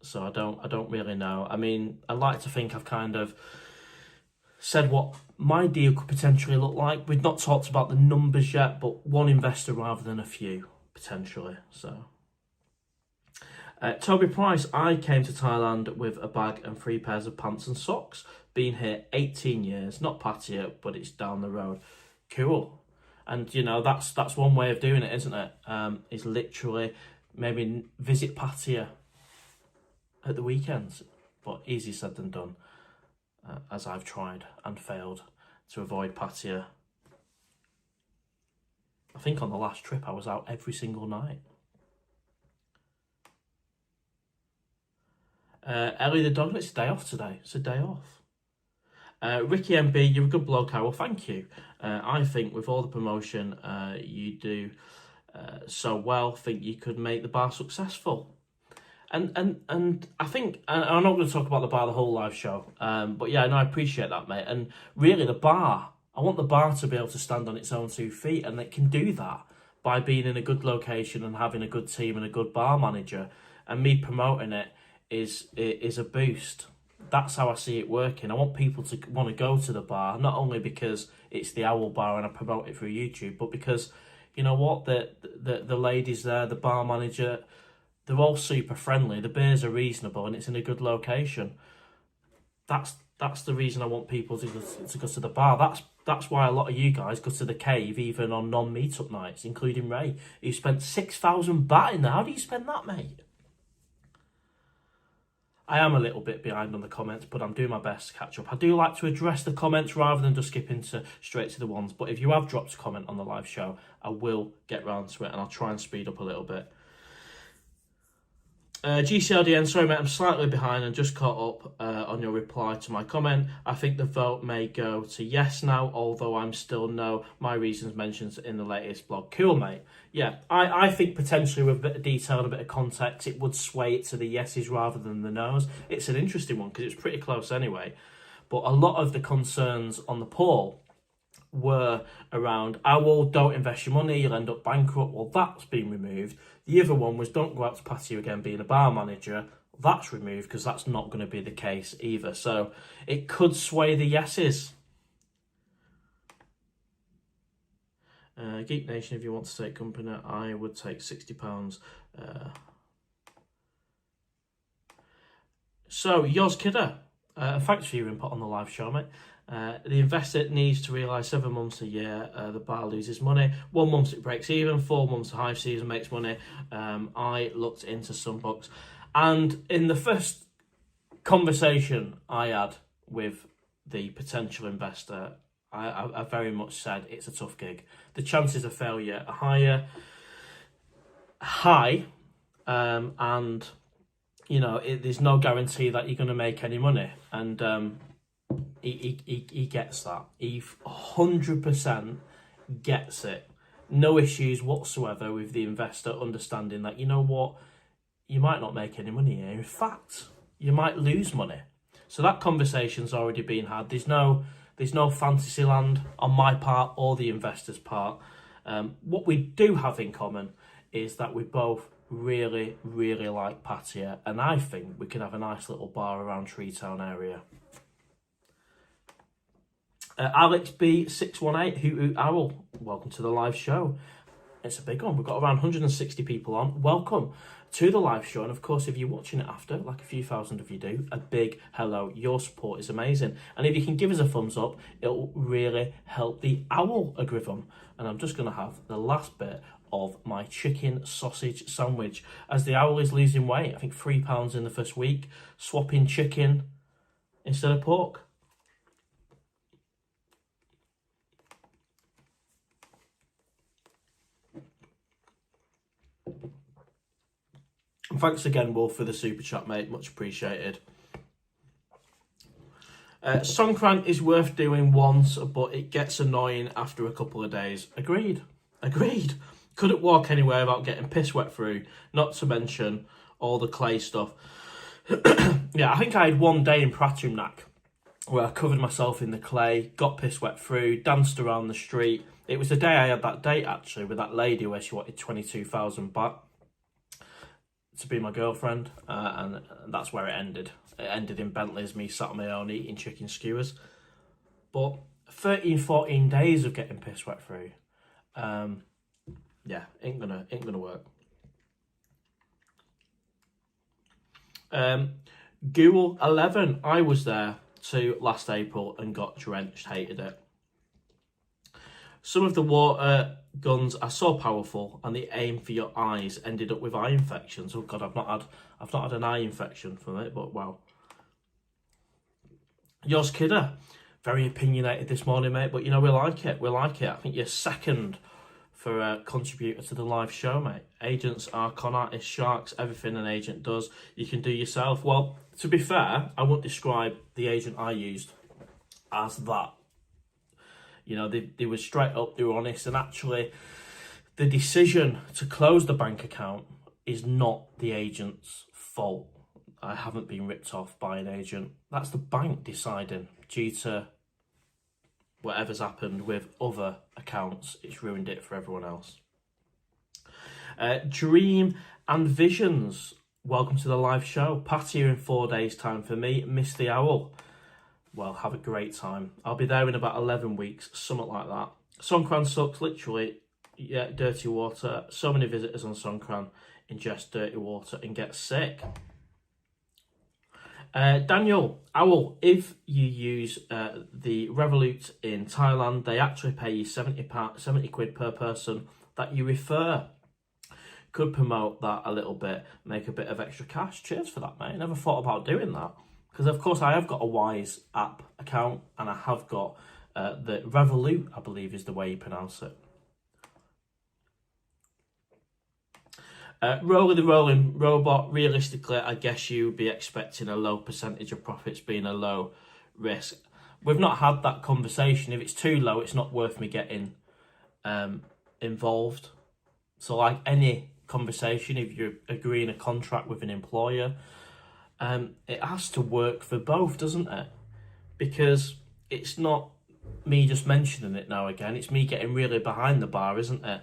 So I don't really know. I mean, I like to think I've kind of said what my deal could potentially look like. We've not talked about the numbers yet, but one investor rather than a few, potentially. So, Toby Price, I came to Thailand with a bag and 3 pairs of pants and socks. Been here 18 years, not Pattaya, but it's down the road. Cool. And, you know, that's one way of doing it, isn't it? Is literally maybe visit Pattaya at the weekends, but easier said than done, as I've tried and failed to avoid Pattaya. I think on the last trip I was out every single night. Ellie the dog, it's a day off today. It's a day off. Ricky MB, you're a good bloke, Well, thank you. I think with all the promotion you do so well, think you could make the bar successful. And I think, and I'm not going to talk about the bar the whole live show, but yeah, no, I appreciate that, mate. And really, the bar, I want the bar to be able to stand on its own 2 feet, and it can do that by being in a good location and having a good team and a good bar manager. And me promoting it is a boost. That's how I see it working. I want people to want to go to the bar, not only because it's the Owl Bar and I promote it through YouTube, but because, you know what, the ladies there, the bar manager, they're all super friendly. The beers are reasonable and it's in a good location. That's the reason I want people to go to the bar. That's why a lot of you guys go to the Cave, even on non-meetup nights, including Ray, who spent 6,000 baht in there. How do you spend that, mate? I am a little bit behind on the comments, but I'm doing my best to catch up. I do like to address the comments rather than just skipping straight to the ones. But if you have dropped a comment on the live show, I will get round to it, and I'll try and speed up a little bit. GCLDN, sorry mate, I'm slightly behind and just caught up on your reply to my comment. I think the vote may go to yes now, although I'm still no. My reasons mentioned in the latest blog. Cool, mate. Yeah, I think potentially with a bit of detail and a bit of context, it would sway it to the yeses rather than the nos. It's an interesting one because it's pretty close anyway. But a lot of the concerns on the poll were around, owl, don't invest your money, you'll end up bankrupt. Well, that's been removed. The other one was, don't go out to Pattaya again being a bar manager. That's removed because that's not going to be the case either. So it could sway the yeses. Geek Nation, if you want to take company, I would take £60. So, yours kidder, thanks for your input on the live show, mate. The investor needs to realise 7 months a year the bar loses money. 1 month it breaks even, 4 months the high season makes money. I looked into some books, and in the first conversation I had with the potential investor, I very much said it's a tough gig. The chances of failure are high, and you know there's no guarantee that you're going to make any money. And he gets that. He 100% gets it. No issues whatsoever with the investor understanding that, you know what, you might not make any money here. In fact, you might lose money. So that conversation's already been had. There's no fantasy land on my part or the investor's part. What we do have in common is that we both really, really like Pattaya, and I think we could have a nice little bar around Treetown area. Alex B618, Hoot Hoot Owl, welcome to the live show. It's a big one. We've got around 160 people on. Welcome to the live show. And of course, if you're watching it after, like a few thousand of you do, a big hello. Your support is amazing. And if you can give us a thumbs up, it'll really help the owl algorithm. And I'm just going to have the last bit of my chicken sausage sandwich as the owl is losing weight. I think £3 in the first week, swapping chicken instead of pork. Thanks again, Wolf, for the super chat, mate. Much appreciated. Songkran is worth doing once, but it gets annoying after a couple of days. Agreed. Couldn't walk anywhere without getting piss wet through, not to mention all the clay stuff. Yeah, I think I had 1 day in Pattaya where I covered myself in the clay, got piss wet through, danced around the street. It was the day I had that date, actually, with that lady where she wanted 22,000 baht to be my girlfriend, and that's where it ended. It ended in Bentley's, me sat on my own eating chicken skewers. But 13, 14 days of getting piss wet through, yeah, ain't gonna work. Google 11, I was there too last April and got drenched, hated it. Some of the water guns are so powerful, and the aim for your eyes ended up with eye infections. Oh God, I've not had an eye infection from it, but wow. Yours kidder, very opinionated this morning, mate. But you know we like it. I think you're second for a contributor to the live show, mate. Agents are con artists, sharks. Everything an agent does, you can do yourself. Well, to be fair, I wouldn't describe the agent I used as that. You know, they were straight up, they were honest, and actually the decision to close the bank account is not the agent's fault. I haven't been ripped off by an agent. That's the bank deciding due to whatever's happened with other accounts. It's ruined it for everyone else. Dream and Visions, welcome to the live show. Pattaya in 4 days' time for me. Miss the owl. Well, have a great time. I'll be there in about 11 weeks, something like that. Songkran sucks, literally. Yeah, dirty water. So many visitors on Songkran ingest dirty water and get sick. Daniel, Owl, if you use the Revolut in Thailand, they actually pay you 70 quid per person that you refer. could promote that a little bit, make a bit of extra cash. Cheers for that, mate. I never thought about doing that. Because, of course, I have got a Wise app account, and I have got the Revolut, I believe is the way you pronounce it. Rolling the rolling robot, realistically, I guess you would be expecting a low percentage of profits being a low risk. We've not had that conversation. If it's too low, it's not worth me getting involved. So like any conversation, if you're agreeing a contract with an employer, it has to work for both, doesn't it? Because it's not me just mentioning it now again, it's me getting really behind the bar, isn't it?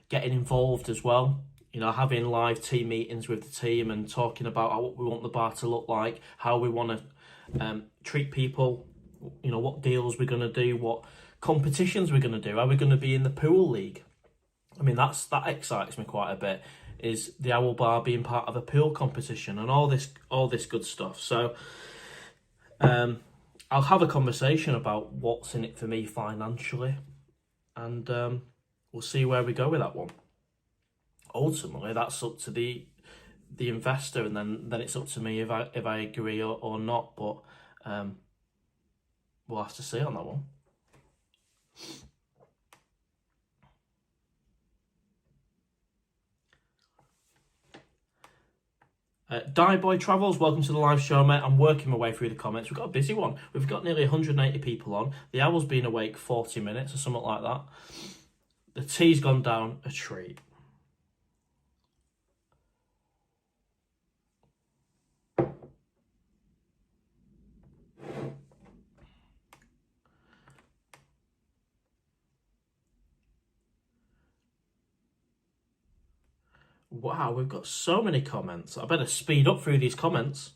Getting involved as well. You know, having live team meetings with the team and talking about what we want the bar to look like, how we want to treat people, you know, what deals we're going to do, what competitions we're going to do. Are we going to be in the pool league? I mean, that excites me quite a bit, is the Owl Bar being part of a pool competition and all this good stuff. So I'll have a conversation about what's in it for me financially, and we'll see where we go with that one. Ultimately, that's up to the investor, and then it's up to me if I agree or not. But we'll have to see on that one. Die Boy Travels, welcome to the live show, mate. I'm working my way through the comments. We've got a busy one. We've got nearly 180 people on. The Owl's been awake 40 minutes or something like that. The tea's gone down a treat. Wow, we've got so many comments. I better speed up through these comments.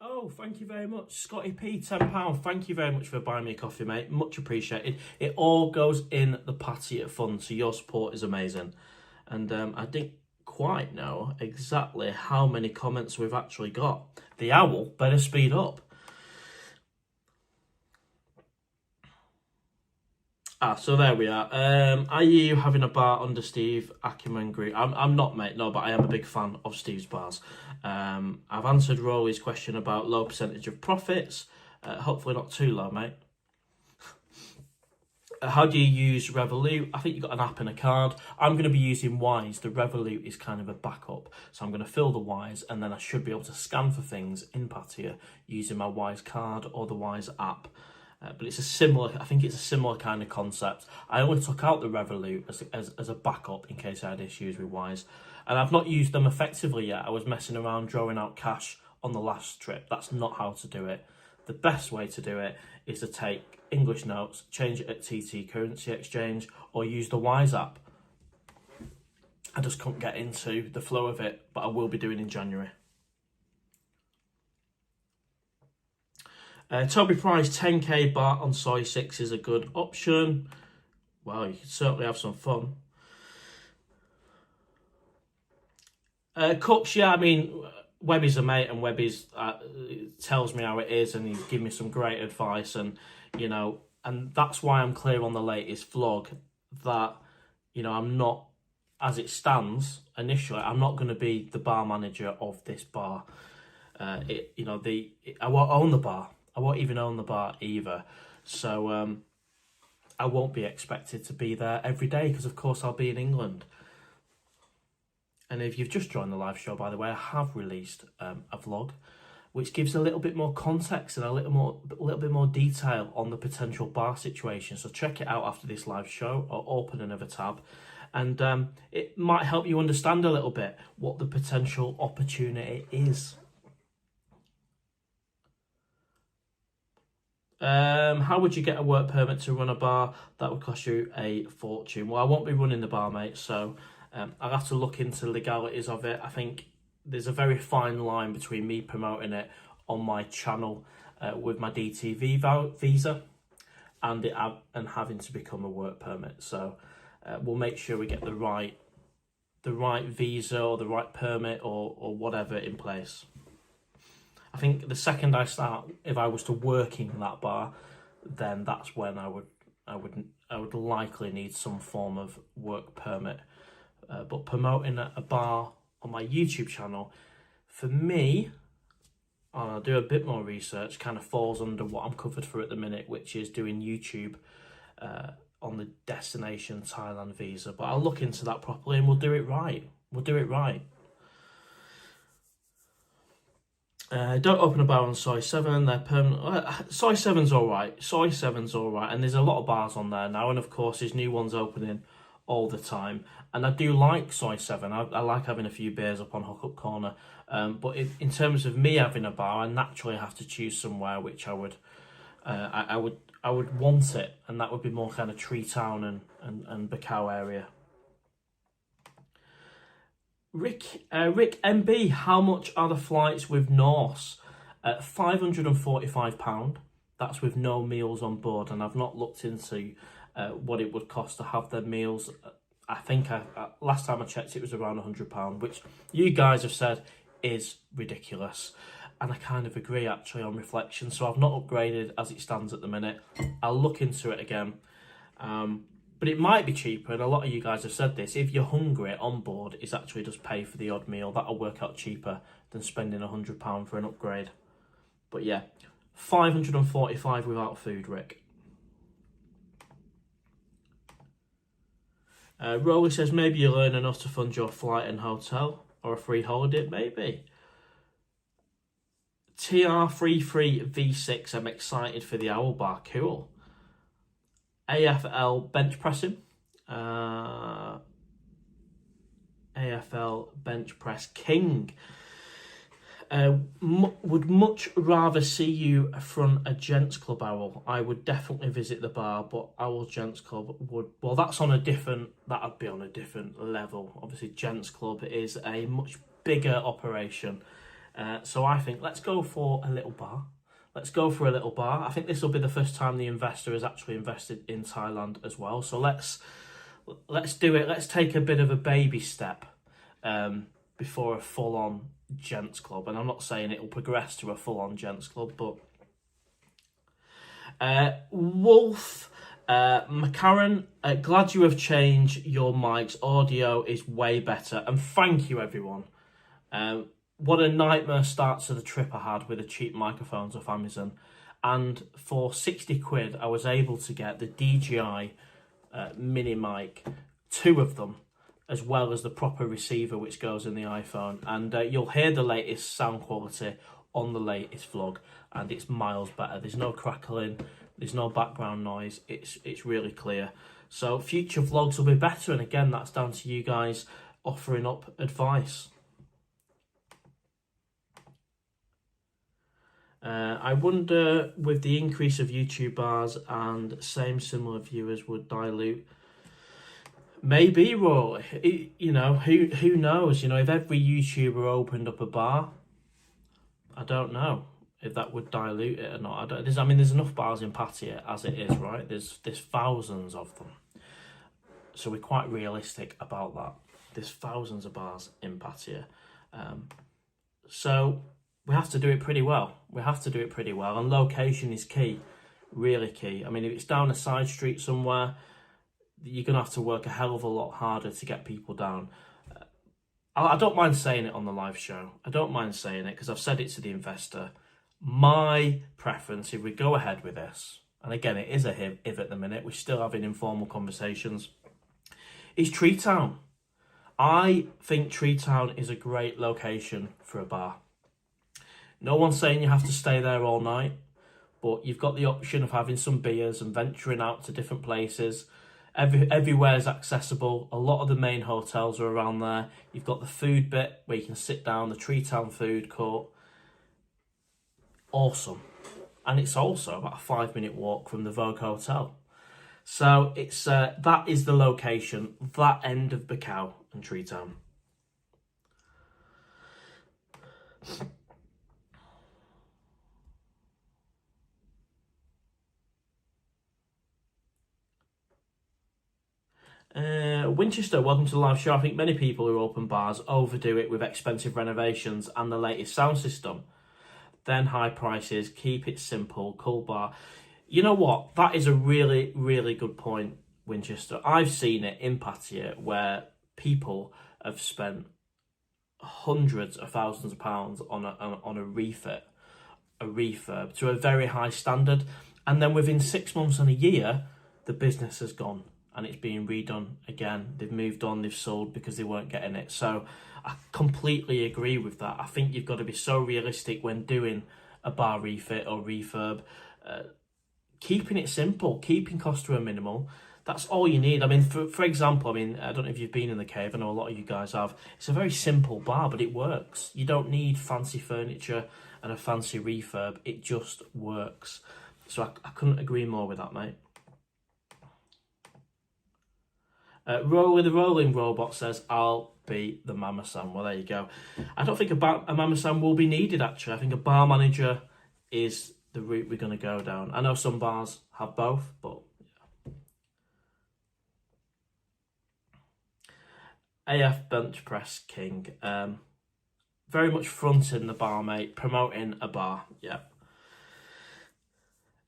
Oh, thank you very much. Scotty P, £10. Thank you very much for buying me a coffee, mate. Much appreciated. It all goes in the Pattaya fund, so your support is amazing. And I didn't quite know exactly how many comments we've actually got. The Owl better speed up. So there we are. Are you having a bar under Steve Ackerman Group? I'm not, mate, no, but I am a big fan of Steve's bars. I've answered Rolly's question about low percentage of profits. Hopefully not too low, mate. How do you use Revolut? I think you've got an app and a card. I'm going to be using Wise. The Revolut is kind of a backup. So I'm going to fill the Wise, and then I should be able to scan for things in Pattaya using my Wise card or the Wise app. But it's I think it's a similar kind of concept. I only took out the Revolut as a backup in case I had issues with Wise. And I've not used them effectively yet. I was messing around drawing out cash on the last trip. That's not how to do it. The best way to do it is to take English notes, change it at TT Currency Exchange, or use the Wise app. I just couldn't get into the flow of it, but I will be doing in January. Toby Price, 10k bar on Soy 6 is a good option. Well, you can certainly have some fun. Cups, yeah, I mean, Webby's a mate, and Webby's tells me how it is, and he's given me some great advice, and, you know, and that's why I'm clear on the latest vlog that, you know, I'm not, as it stands initially, I'm not going to be the bar manager of this bar. I won't own the bar. I won't even own the bar either. So I won't be expected to be there every day because, of course, I'll be in England. And if you've just joined the live show, by the way, I have released a vlog which gives a little bit more context and a little bit more detail on the potential bar situation. So check it out after this live show, or open another tab. And it might help you understand a little bit what the potential opportunity is. How would you get a work permit to run a bar? That would cost you a fortune. Well, I won't be running the bar, mate, so I'll have to look into the legalities of it. I think there's a very fine line between me promoting it on my channel with my DTV visa and having to become a work permit. So we'll make sure we get the right visa or the right permit or whatever in place. I think the second I start, if I was to work in that bar, then that's when I would likely need some form of work permit but promoting a bar on my YouTube channel, for me, and I'll do a bit more research, kind of falls under what I'm covered for at the minute, which is doing YouTube on the destination Thailand visa. But I'll look into that properly and we'll do it right. We'll do it right. Don't open a bar on Soy 7. They're permanent. Soy 7's all right. Soy 7's all right. And there's a lot of bars on there now. And of course, there's new ones opening all the time. And I do like Soy 7. I like having a few beers up on Hookup Corner. But in terms of me having a bar, I naturally have to choose somewhere which I would want it. And that would be more kind of Tree Town and Bacau area. Rick MB, how much are the flights with Norse? £545. That's with no meals on board, and I've not looked into what it would cost to have their meals. I think last time I checked it was around £100, which you guys have said is ridiculous, and I kind of agree actually on reflection. So I've not upgraded as it stands at the minute. I'll look into it again. But it might be cheaper, and a lot of you guys have said this, if you're hungry on board, is actually just pay for the odd meal. That'll work out cheaper than spending £100 for an upgrade. But yeah, £545 without food, Rick. Rolly says, maybe you'll earn enough to fund your flight and hotel, or a free holiday, maybe. TR33 V6, I'm excited for the Owl Bar, cool. AFL bench pressing. AFL bench press king. Would much rather see you front a gents club, Owl. I would definitely visit the bar, but Owl Gents Club would, well, that'd be on a different level. Obviously, Gents Club is a much bigger operation. So I think let's go for a little bar. Let's go for a little bar. I think this will be the first time the investor has actually invested in Thailand as well. So let's do it. Let's take a bit of a baby step before a full-on gents club. And I'm not saying it will progress to a full-on gents club, but Wolf McCarran, glad you have changed your mics. Audio is way better, and thank you everyone. What a nightmare start to the trip I had with the cheap microphones off Amazon. And for 60 quid, I was able to get the DJI mini mic, 2 of them, as well as the proper receiver which goes in the iPhone. And you'll hear the latest sound quality on the latest vlog, and it's miles better. There's no crackling, there's no background noise, it's really clear. So future vlogs will be better, and again, that's down to you guys offering up advice. I wonder, with the increase of YouTube bars and similar viewers would dilute. Maybe, Roy. You know, who knows? You know, if every YouTuber opened up a bar, I don't know if that would dilute it or not. There's enough bars in Pattaya as it is, right? There's thousands of them, so we're quite realistic about that. There's thousands of bars in Pattaya, so we have to do it pretty well. And location is key, really key. I mean, if it's down a side street somewhere, you're going to have to work a hell of a lot harder to get people down. I don't mind saying it on the live show. I don't mind saying it because I've said it to the investor. My preference, if we go ahead with this, and again, it is a if at the minute, we're still having informal conversations, is Tree Town. I think Tree Town is a great location for a bar. No one's saying you have to stay there all night, but you've got the option of having some beers and venturing out to different places. Everywhere is accessible. A lot of the main hotels are around there. You've got the food bit where you can sit down, the Tree Town food court. Awesome. And it's also about a 5-minute walk from the Vogue Hotel. So it's that is the location, that end of Bacau and Tree Town. Winchester, welcome to the live show. I think many people who open bars overdo it with expensive renovations and the latest sound system. Then high prices, keep it simple, cool bar. You know what? That is a really, really good point, Winchester. I've seen it in Pattaya where people have spent hundreds of thousands of pounds on a refit, a refurb to a very high standard, and then within 6 months and a year, the business has gone and it's being redone again. They've moved on, they've sold because they weren't getting it. So I completely agree with that. I think you've got to be so realistic when doing a bar refit or refurb, keeping it simple, keeping costs to a minimal. That's all you need. I mean, for example, I mean, I don't know if you've been in the cave. I know a lot of you guys have. It's a very simple bar, but it works. You don't need fancy furniture and a fancy refurb. It just works. So I couldn't agree more with that, mate. The rolling robot says, I'll be the Mama-san. Well, there you go. I don't think a Mama-san will be needed, actually. I think a bar manager is the route we're going to go down. I know some bars have both, but AF Bench Press King. Very much fronting the bar, mate. Promoting a bar. Yeah.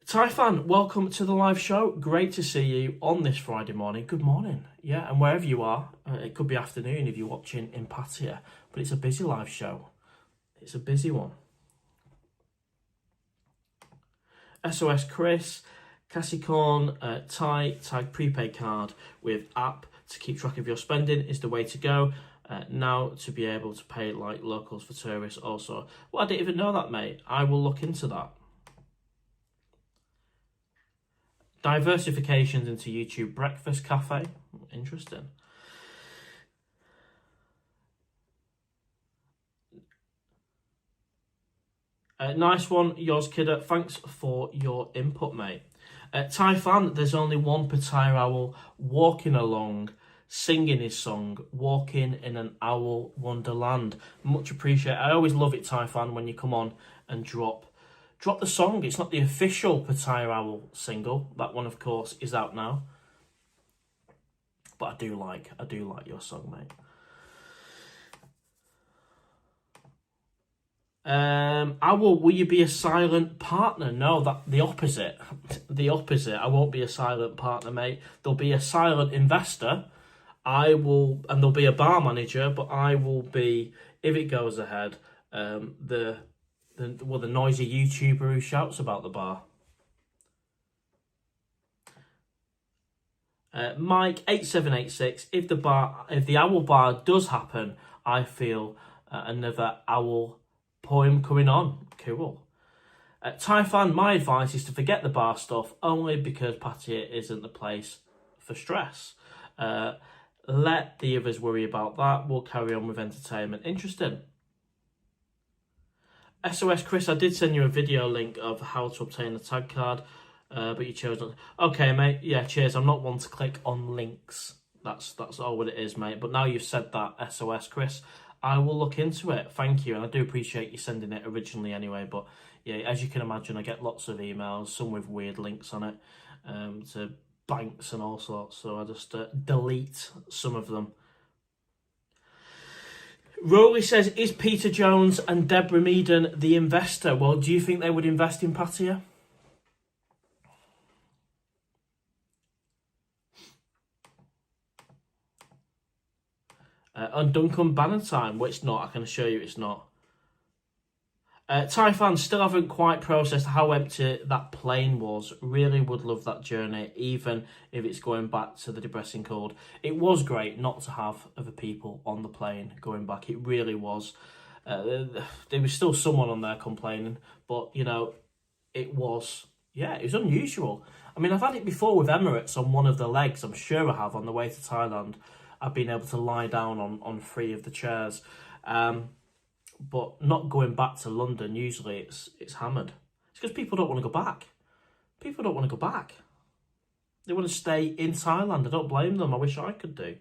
Thai fan, welcome to the live show. Great to see you on this Friday morning. Good morning. Yeah, and wherever you are, it could be afternoon if you're watching in Pattaya, but it's a busy live show. It's a busy one. SOS Chris, Cassicorn, Thai tag prepaid card with app to keep track of your spending is the way to go. Now to be able to pay like locals for tourists also. Well, I didn't even know that, mate. I will look into that. Diversifications into YouTube breakfast cafe. Interesting. Nice one, yours, Kidder. Thanks for your input, mate. Thai fan, there's only one PattayaOwl walking along, singing his song, walking in an owl wonderland. Much appreciated. I always love it, Thai fan, when you come on and drop the song. It's not the official PattayaOwl single. That one, of course, is out now. But I do like your song, mate. Owl, will you be a silent partner? No, that the opposite. The opposite. I won't be a silent partner, mate. There'll be a silent investor. And there'll be a bar manager, but I will be, if it goes ahead, the noisy YouTuber who shouts about the bar. Mike 8786. If the owl bar does happen, I feel another owl poem coming on. Cool. Thai fan, my advice is to forget the bar stuff only because Pattaya isn't the place for stress. Let the others worry about that. We'll carry on with entertainment. Interesting. SOS Chris, I did send you a video link of how to obtain a tag card, but you chose not. Okay, mate. Yeah, cheers. I'm not one to click on links. That's all what it is, mate. But now you've said that, SOS Chris, I will look into it. Thank you, and I do appreciate you sending it originally anyway. But yeah, as you can imagine, I get lots of emails, some with weird links on it, to banks and all sorts. So I just delete some of them. Rowley says, is Peter Jones and Deborah Meaden the investor? Well, do you think they would invest in Pattaya? On Duncan Bannatyne, well, it's not. I can assure you it's not. Thai fans still haven't quite processed how empty that plane was. Really would love that journey, even if it's going back to the depressing cold. It was great not to have other people on the plane going back. It really was. There was still someone on there complaining, but, you know, it was unusual. I mean, I've had it before with Emirates on one of the legs. I'm sure I have on the way to Thailand. I've been able to lie down on 3 of the chairs. But not going back to London, usually it's hammered. It's because people don't want to go back. People don't want to go back. They want to stay in Thailand. I don't blame them. I wish I could do.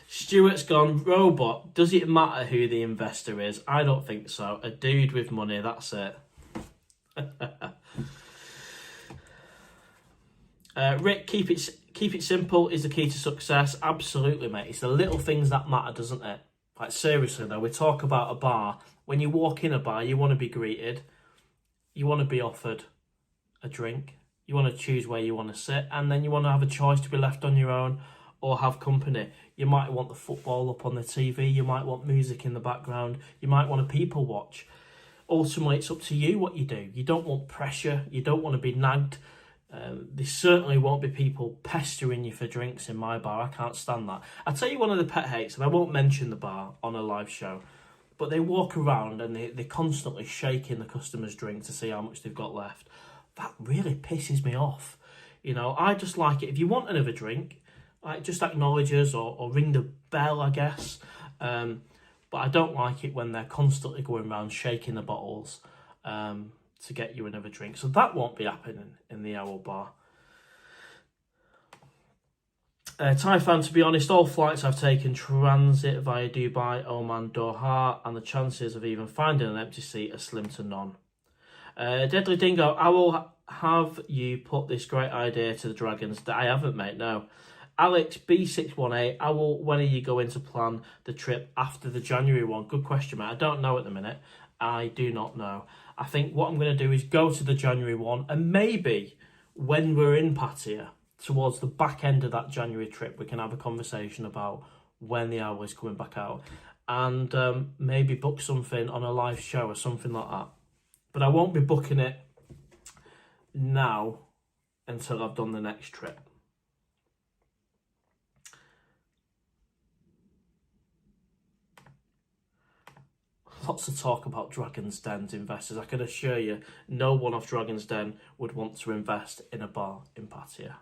Stuart's gone, robot, does it matter who the investor is? I don't think so. A dude with money, that's it. Rick, keep it simple is the key to success. Absolutely, mate. It's the little things that matter, doesn't it? Like, seriously, though, we talk about a bar. When you walk in a bar, you want to be greeted. You want to be offered a drink. You want to choose where you want to sit, and then you want to have a choice to be left on your own or have company. You might want the football up on the TV, you might want music in the background, you might want to people watch. Ultimately, it's up to you what you do. You don't want pressure, you don't want to be nagged. There certainly won't be people pestering you for drinks in my bar. I can't stand that. I'll tell you one of the pet hates, and I won't mention the bar on a live show, but they walk around and they're constantly shaking the customer's drink to see how much they've got left. That really pisses me off. You know, I just like it. If you want another drink, like, just acknowledge us or ring the bell, I guess. But I don't like it when they're constantly going around shaking the bottles to get you another drink. So that won't be happening in the Owl Bar. Thai fan, to be honest, all flights I've taken transit via Dubai, Oman, Doha, and the chances of even finding an empty seat are slim to none. Deadly Dingo, Owl, have you put this great idea to the Dragons? I haven't, mate, no. Alex B618, Owl, when are you going to plan the trip after the January one? Good question, mate. I don't know at the minute. I do not know. I think what I'm going to do is go to the January one, and maybe when we're in Pattaya, towards the back end of that January trip, we can have a conversation about when the Owl is coming back out, and maybe book something on a live show or something like that. But I won't be booking it now until I've done the next trip. Lots of talk about Dragon's Den's investors. I can assure you, no one off Dragon's Den would want to invest in a bar in Pattaya.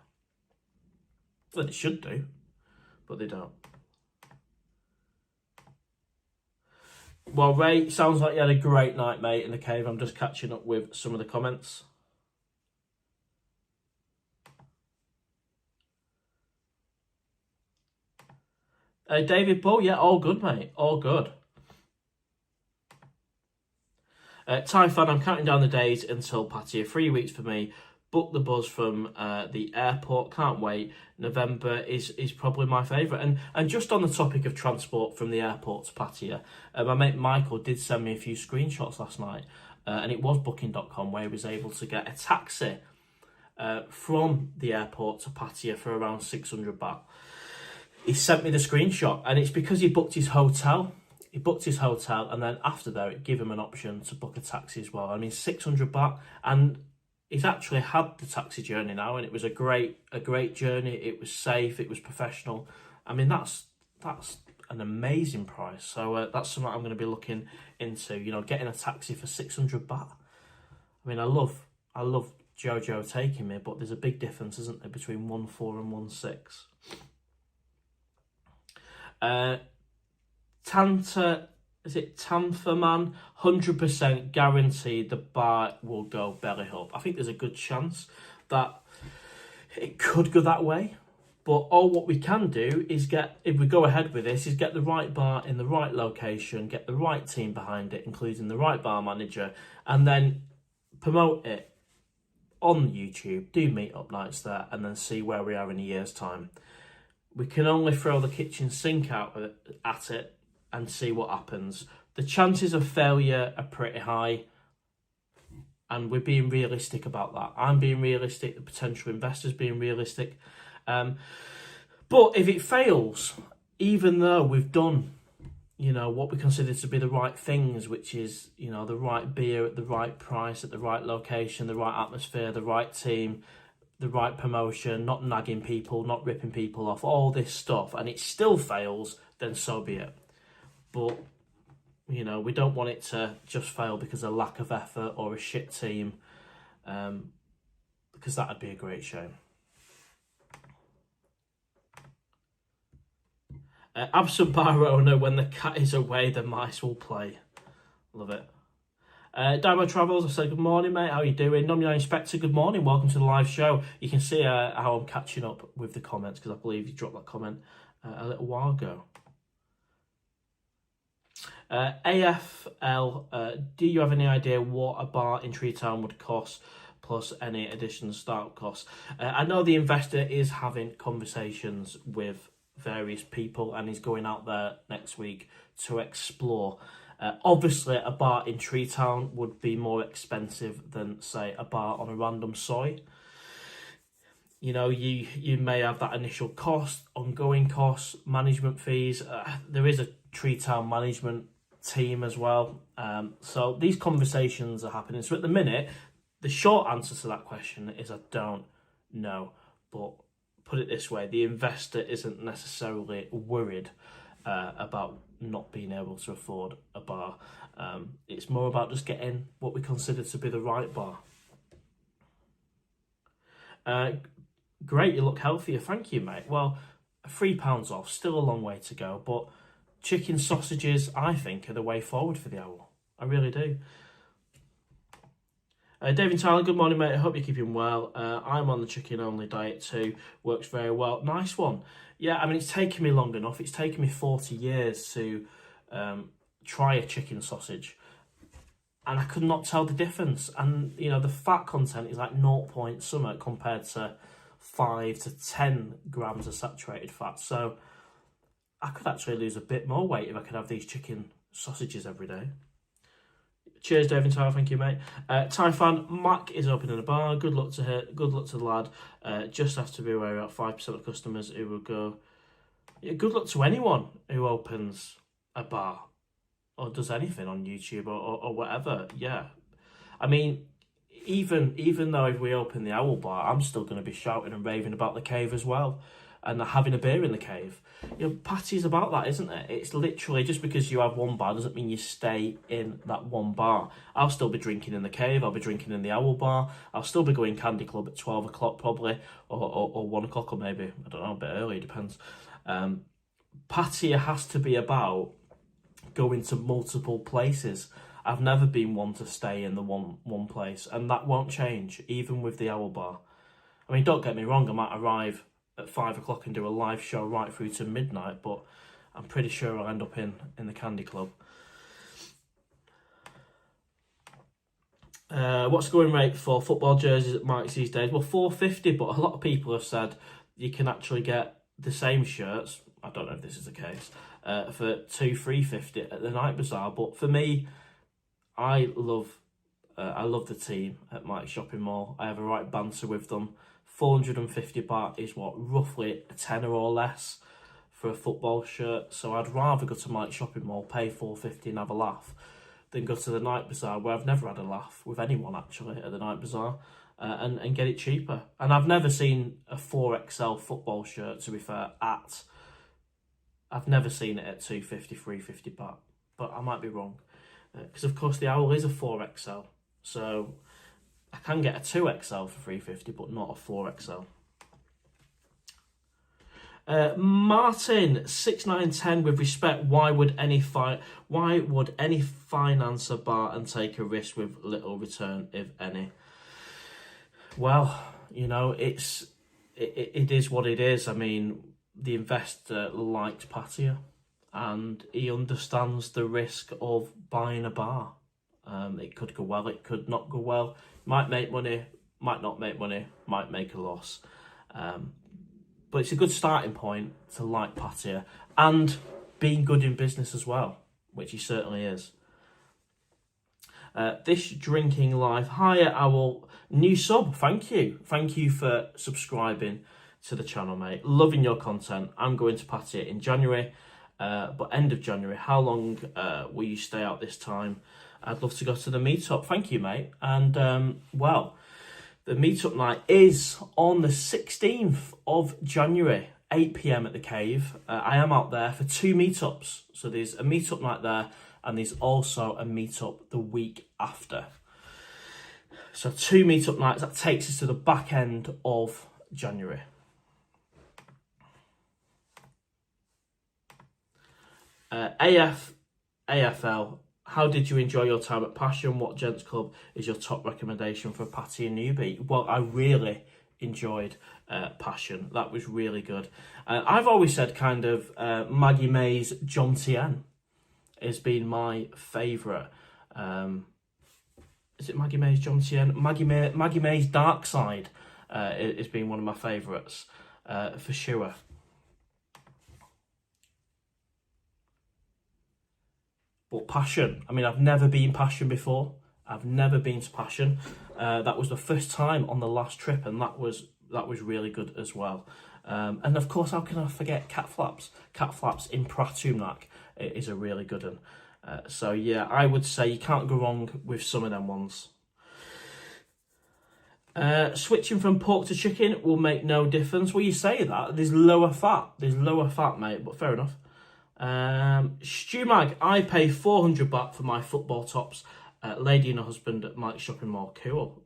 Well, it should do, but they don't. Well, Ray, sounds like you had a great night, mate, in the cave. I'm just catching up with some of the comments. David Bull, yeah, all good, mate, all good. Thai fan, I'm counting down the days until Pattaya. 3 weeks for me. Book the bus from the airport. Can't wait. November is probably my favourite. And just on the topic of transport from the airport to Pattaya, my mate Michael did send me a few screenshots last night. And it was booking.com where he was able to get a taxi from the airport to Pattaya for around 600 baht. He sent me the screenshot, and it's because he booked his hotel. He booked his hotel, and then after that, it gave him an option to book a taxi as well. I mean, 600 baht, and he's actually had the taxi journey now, and it was a great journey. It was safe, it was professional. I mean, that's an amazing price. So that's something I'm going to be looking into. You know, getting a taxi for 600 baht. I mean, I love Jojo taking me, but there's a big difference, isn't there, between 1.4 and 1.6. Tanferman, 100% guaranteed the bar will go belly up. I think there's a good chance that it could go that way. But all what we can do is if we go ahead with this, is get the right bar in the right location, get the right team behind it, including the right bar manager, and then promote it on YouTube, do meetup nights there, and then see where we are in a year's time. We can only throw the kitchen sink out at it and see what happens. The chances of failure are pretty high, and we're being realistic about that. I'm being realistic, the potential investors being realistic. But if it fails, even though we've done, you know, what we consider to be the right things, which is, you know, the right beer at the right price, at the right location, the right atmosphere, the right team, the right promotion, not nagging people, not ripping people off, all this stuff, and it still fails, then so be it. But, you know, we don't want it to just fail because of lack of effort or a shit team, because that would be a great shame. Absent bar owner, when the cat is away, the mice will play. Love it. Dimo Travels, I say good morning, mate. How are you doing? Nominee Inspector, good morning. Welcome to the live show. You can see how I'm catching up with the comments, because I believe you dropped that comment a little while ago. AFL, do you have any idea what a bar in Tree Town would cost, plus any additional startup costs? I know the investor is having conversations with various people, and he's going out there next week to explore. Obviously, a bar in Tree Town would be more expensive than, say, a bar on a random soy. you may have that initial cost, ongoing costs, management fees. There is a Tree Town management team as well. So these conversations are happening. So at the minute, the short answer to that question is I don't know. But put it this way, the investor isn't necessarily worried about not being able to afford a bar. It's more about just getting what we consider to be the right bar. Great, you look healthier. Thank you, mate. Well, £3 off, still a long way to go, but chicken sausages, I think, are the way forward for the Owl. I really do. David Tyler, good morning, mate. I hope you're keeping well. I'm on the chicken-only diet too. Works very well. Nice one. Yeah, I mean, it's taken me long enough. It's taken me 40 years to try a chicken sausage. And I could not tell the difference. And, the fat content is like 0 point something compared to 5 to 10 grams of saturated fat. So I could actually lose a bit more weight if I could have these chicken sausages every day. Cheers, Dave and Tyler. Thank you, mate. Thai fan, Mac is opening a bar. Good luck to her. Good luck to the lad. Just has to be aware about 5% of customers who will go. Yeah, good luck to anyone who opens a bar or does anything on YouTube or whatever. Yeah, I mean, even though if we open the Owl Bar, I'm still going to be shouting and raving about the cave as well, and having a beer in the cave. Patty's about that, isn't it? It's literally just because you have one bar doesn't mean you stay in that one bar. I'll still be drinking in the cave. I'll be drinking in the Owl Bar. I'll still be going Candy Club at 12 o'clock probably, or 1 o'clock, or maybe, I don't know, a bit early, depends. Pattaya has to be about going to multiple places. I've never been one to stay in the one place, and that won't change, even with the Owl Bar. I mean, don't get me wrong, I might arrive at 5 o'clock and do a live show right through to midnight, but I'm pretty sure I'll end up in the Candy Club. What's the going rate for football jerseys at Mike's these days? Well, £4.50, but a lot of people have said you can actually get the same shirts, I don't know if this is the case, for £3.50 at the Night Bazaar. But for me, I love the team at Mike's Shopping Mall. I have a right banter with them. 450 baht is what, roughly a tenner or less for a football shirt. So I'd rather go to Mike's Shopping Mall, pay $4.50 and have a laugh, than go to the Night Bazaar, where I've never had a laugh with anyone actually at the Night Bazaar, and get it cheaper. And I've never seen a 4XL football shirt, to be fair, I've never seen it at 250, 350 baht, but I might be wrong. Because of course the Owl is a 4XL, so I can get a 2XL for 350, but not a 4XL. Martin 6910, with respect, why would any finance a bar and take a risk with little return, if any? Well, it is what it is. I mean, the investor liked Pattaya, and he understands the risk of buying a bar. It could go well, it could not go well. Might make money, might not make money, might make a loss. But it's a good starting point to like Pattaya and being good in business as well, which he certainly is. This drinking life, hiya Owl, new sub, thank you. Thank you for subscribing to the channel, mate. Loving your content. I'm going to Pattaya in January, but end of January. How long will you stay out this time? I'd love to go to the Meetup. Thank you, mate. And, well, the Meetup night is on the 16th of January, 8 PM at the Cave. I am out there for 2 meetups. So there's a Meetup night there, and there's also a Meetup the week after. So 2 Meetup nights. That takes us to the back end of January. AFL, how did you enjoy your time at Passion? What gents club is your top recommendation for a Pattaya newbie? Well, I really enjoyed Passion. That was really good. I've always said kind of Maggie May's John Tien has been my favourite. Is it Maggie May's John Tien? Maggie May's Dark Side has been one of my favourites for sure. But Passion, I mean, I've never been Passion before. I've never been to Passion. That was the first time on the last trip, and that was really good as well. And of course, how can I forget Cat Flaps? Cat Flaps in Pratumnak is a really good one. So yeah, I would say you can't go wrong with some of them ones. Switching from pork to chicken will make no difference. Well, you say that. There's lower fat, mate, but fair enough. Stu Mag, I pay 400 baht for my football tops. Lady and her husband at Mike's Shopping Mall. Cool.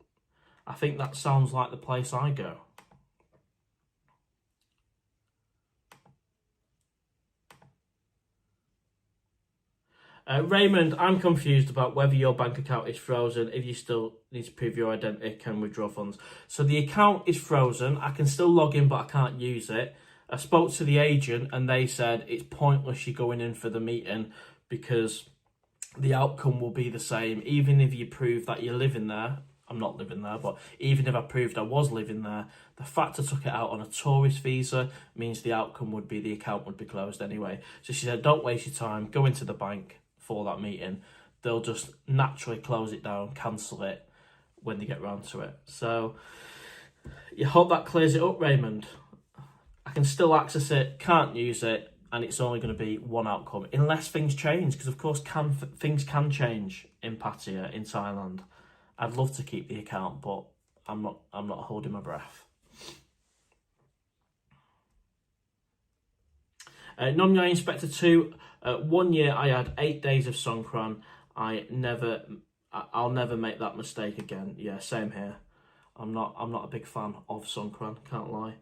I think that sounds like the place I go. Raymond, I'm confused about whether your bank account is frozen. If you still need to prove your identity, can withdraw funds. So the account is frozen. I can still log in, but I can't use it. I spoke to the agent and they said it's pointless you going in for the meeting because the outcome will be the same. Even if you prove that you're living there, I'm not living there, but even if I proved I was living there, the fact I took it out on a tourist visa means the outcome would be the account would be closed anyway. So she said, don't waste your time, go into the bank for that meeting. They'll just naturally close it down, cancel it when they get round to it. So you hope that clears it up, Raymond. I can still access it, can't use it, and it's only going to be one outcome unless things change, because of course things can change in Pattaya in Thailand. I'd love to keep the account, but I'm not holding my breath. Nomyai Inspector 2, 1 year I had 8 days of Songkran. I'll never make that mistake again. Yeah, same here. I'm not a big fan of Songkran, can't lie.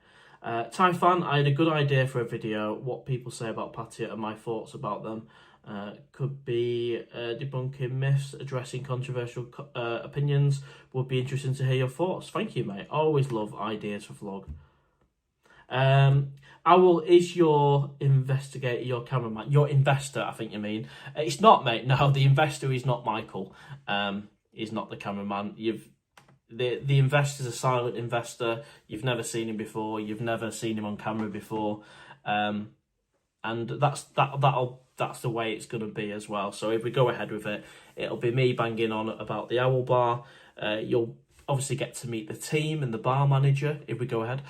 Thai fan, I had a good idea for a video. What people say about Pattaya and my thoughts about them. Could be debunking myths, addressing controversial opinions. Would be interesting to hear your thoughts. Thank you, mate. Always love ideas for vlog. Owl, is your investigator your cameraman? Your investor, I think you mean. It's not, mate. No, the investor is not Michael. He's not the cameraman. The investor's a silent investor. You've never seen him before. You've never seen him on camera before. And that's the way it's going to be as well. So if we go ahead with it, it'll be me banging on about the Owl Bar. You'll obviously get to meet the team and the bar manager if we go ahead.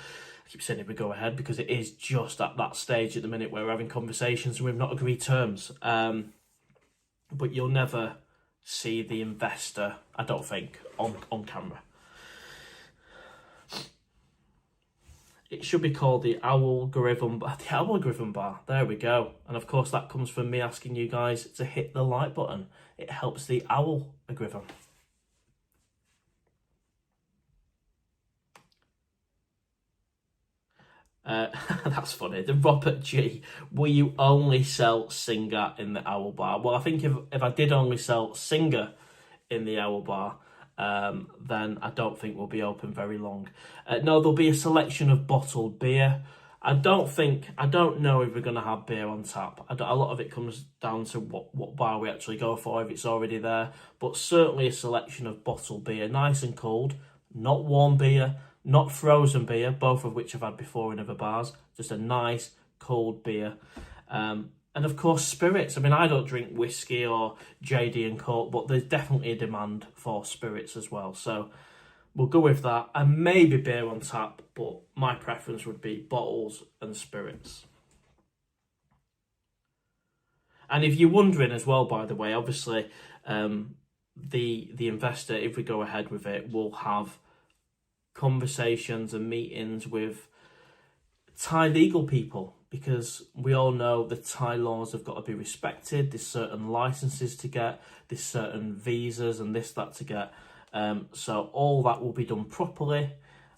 I keep saying if we go ahead because it is just at that stage at the minute where we're having conversations and we've not agreed terms. But you'll never see the investor, I don't think, on camera. It should be called the Algorithm Bar. The Algorithm Bar. There we go. And of course, that comes from me asking you guys to hit the like button. It helps the owl algorithm. That's funny. The Robert G. Will you only sell Singer in the Owl Bar? Well, I think if I did only sell Singer in the Owl Bar, then I don't think we'll be open very long. No, there'll be a selection of bottled beer. I don't know if we're going to have beer on tap. A lot of it comes down to what bar we actually go for, if it's already there. But certainly a selection of bottled beer, nice and cold, not warm beer, not frozen beer, both of which I've had before in other bars. Just a nice, cold beer. And of course, spirits. I mean, I don't drink whiskey or JD and Coke, but there's definitely a demand for spirits as well. So we'll go with that. And maybe beer on tap, but my preference would be bottles and spirits. And if you're wondering as well, by the way, obviously, the investor, if we go ahead with it, will have conversations and meetings with Thai legal people, because we all know the Thai laws have got to be respected. There's certain licenses to get, there's certain visas and this, that to get. So all that will be done properly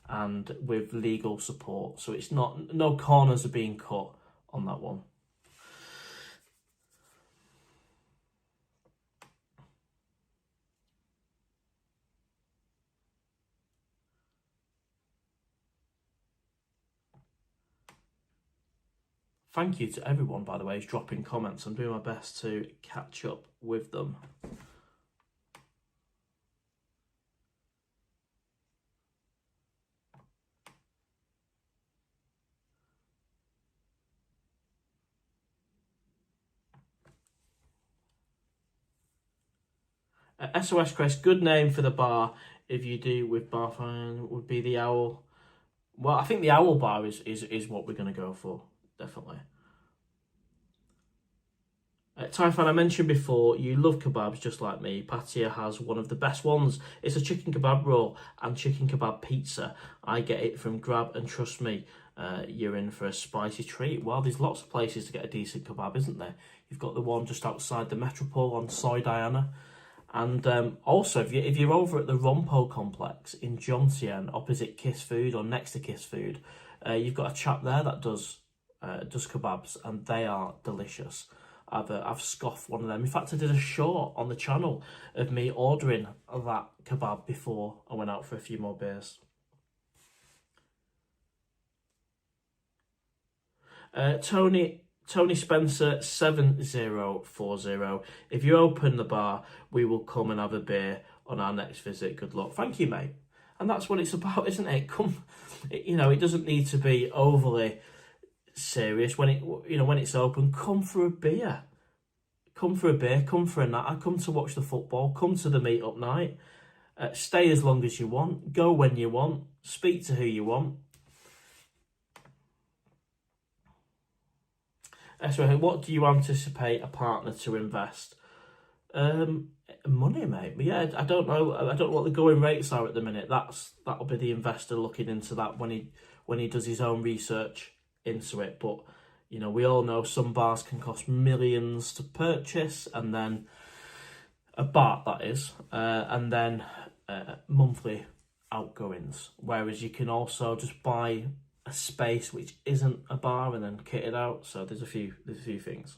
and with legal support. So it's no corners are being cut on that one. Thank you to everyone, by the way, who's dropping comments. I'm doing my best to catch up with them. SOS Crest, good name for the bar. If you do with bar fine, would be the Owl. Well, I think the Owl Bar is what we're going to go for, definitely. Taifan, I mentioned before, you love kebabs just like me. Pattaya has one of the best ones. It's a chicken kebab roll and chicken kebab pizza. I get it from Grab, and trust me, you're in for a spicy treat. Well, there's lots of places to get a decent kebab, isn't there? You've got the one just outside the Metropole on Soy Diana. And also, if you're over at the Rompo complex in Jomtien, opposite Kiss Food or next to Kiss Food, you've got a chap there that does kebabs, and they are delicious. I've scoffed one of them. In fact, I did a short on the channel of me ordering that kebab before I went out for a few more beers. Tony Spencer 7040. If you open the bar, we will come and have a beer on our next visit. Good luck. Thank you, mate. And that's what it's about, isn't it? Come, it doesn't need to be overly serious when it's open. Come for a beer, come for a natter, come to watch the football, come to the Meetup night, stay as long as you want, go when you want, speak to who you want. So what do you anticipate a partner to invest? Money, mate. But yeah, I don't know what the going rates are at the minute. That'll be the investor looking into that when he does his own research into it. But we all know some bars can cost millions to purchase, and then a bar, that is, and then monthly outgoings. Whereas you can also just buy a space which isn't a bar and then kit it out. So there's a few things.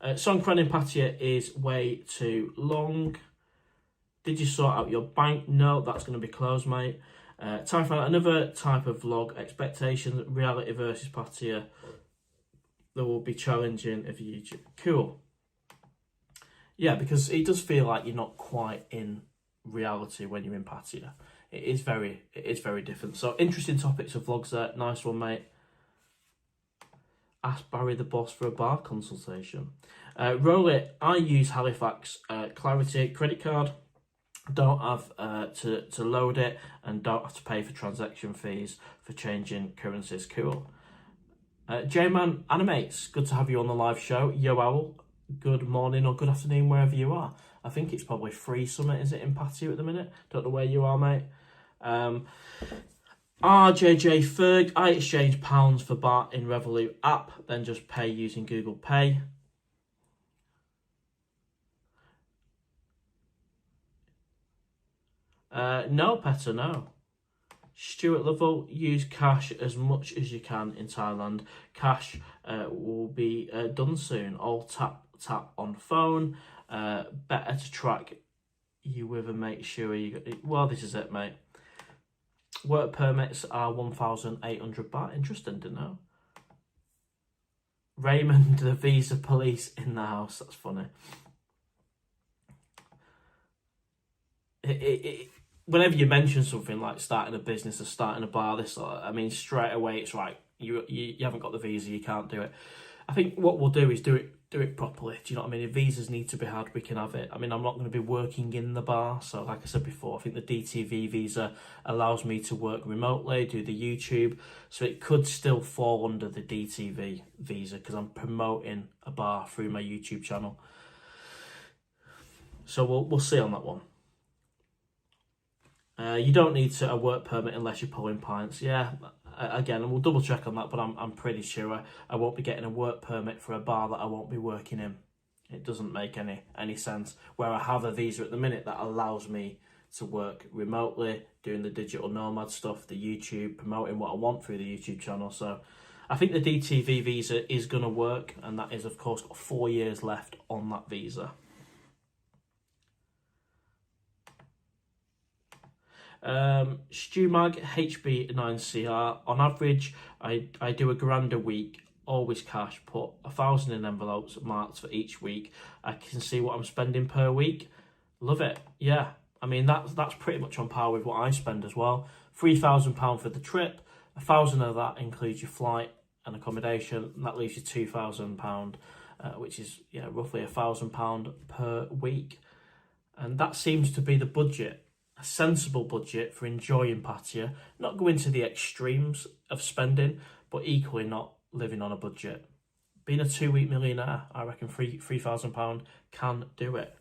Songkran in Pattaya is way too long. Did you sort out your bank? No, that's going to be closed, mate. Taifan, another type of vlog, expectations, reality versus Pattaya. That will be challenging if YouTube. Cool. Yeah, because it does feel like you're not quite in reality when you're in Pattaya. It is very different. So interesting topics of vlogs there. Nice one, mate. Ask Barry the boss for a bar consultation. Roll it. I use Halifax Clarity credit card. Don't have to load it, and don't have to pay for transaction fees for changing currencies. Cool. J-Man Animates, good to have you on the live show. Yo Owl, good morning or good afternoon wherever you are. I think it's probably free summit, is it, in Pattaya at the minute? Don't know where you are, mate. RJJ Ferg, I exchange pounds for baht in Revolut app, then just pay using Google Pay. No, Petter, no. Stuart Lovell, use cash as much as you can in Thailand. Cash will be done soon. All tap on phone. Better to track you with and make sure you got. Well, this is it, mate. Work permits are 1,800 baht. Interesting to know. Raymond, the visa police in the house. That's funny. Whenever you mention something like starting a business or starting a bar, straight away it's right. You haven't got the visa, you can't do it. I think what we'll do is do it properly. Do you know what I mean? If visas need to be had, we can have it. I'm not going to be working in the bar, so like I said before, I think the DTV visa allows me to work remotely, do the YouTube, so it could still fall under the DTV visa because I'm promoting a bar through my YouTube channel. So we'll see on that one. You don't need a work permit unless you're pulling pints. Yeah, again, we'll double check on that, but I'm pretty sure I won't be getting a work permit for a bar that I won't be working in. It doesn't make any sense. Where I have a visa at the minute that allows me to work remotely, doing the digital nomad stuff, the YouTube, promoting what I want through the YouTube channel. So I think the DTV visa is going to work, and that is, of course, got 4 years left on that visa. StewMag HB9CR, on average I do $1,000 a week, always cash, put 1,000 in envelopes marked for each week. I can see what I'm spending per week. Love it. Yeah, that's pretty much on par with what I spend as well. £3,000 for the trip, 1,000 of that includes your flight and accommodation, and that leaves you £2,000, which is roughly £1,000 per week. And that seems to be the budget, a sensible budget for enjoying Pattaya, not going to the extremes of spending, but equally not living on a budget. Being a 2-week millionaire, I reckon £3,000 can do it.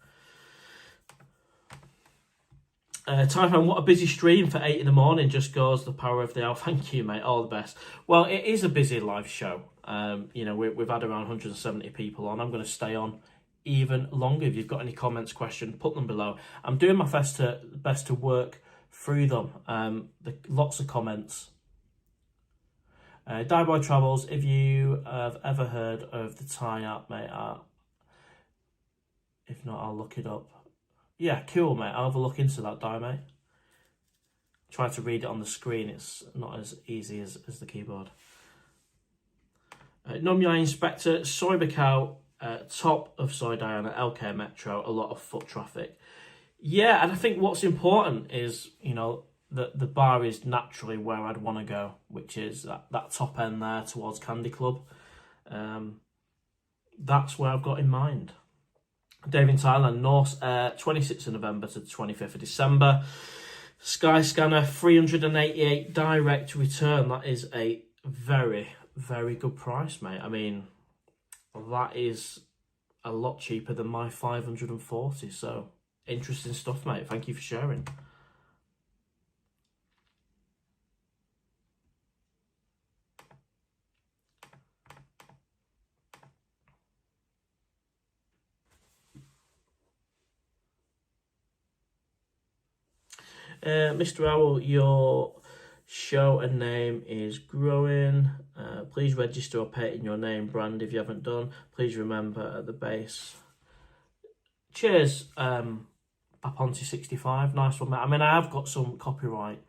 Typhon, what a busy stream for 8 in the morning. Just goes the power of the owl. Thank you, mate. All the best. Well, it is a busy live show. We've had around 170 people on. I'm going to stay on even longer. If you've got any comments, questions, put them below. I'm doing my best to work through them. Lots of comments. Dieboy Travels, if you have ever heard of the Thai app, mate, if not, I'll look it up. Yeah, cool, mate. I'll have a look into that, mate. Try to read it on the screen. It's not as easy as the keyboard. Nomyai Inspector, Soy Bacau, top of Soy Diana, LK Metro, a lot of foot traffic. Yeah, and I think what's important is, that the bar is naturally where I'd want to go, which is that top end there towards Candy Club. That's where I've got in mind. Dave in Thailand, Norse Air, 26th of November to 25th of December. Skyscanner, 388 direct return. That is a very, very good price, mate. I mean, that is a lot cheaper than my 540. So, interesting stuff, mate. Thank you for sharing. Mr. Owl, your show and name is growing. Please register or pay it in your name brand if you haven't done. Please remember at the base. Cheers, Paponti65. Nice one, mate. I mean, I have got some copyright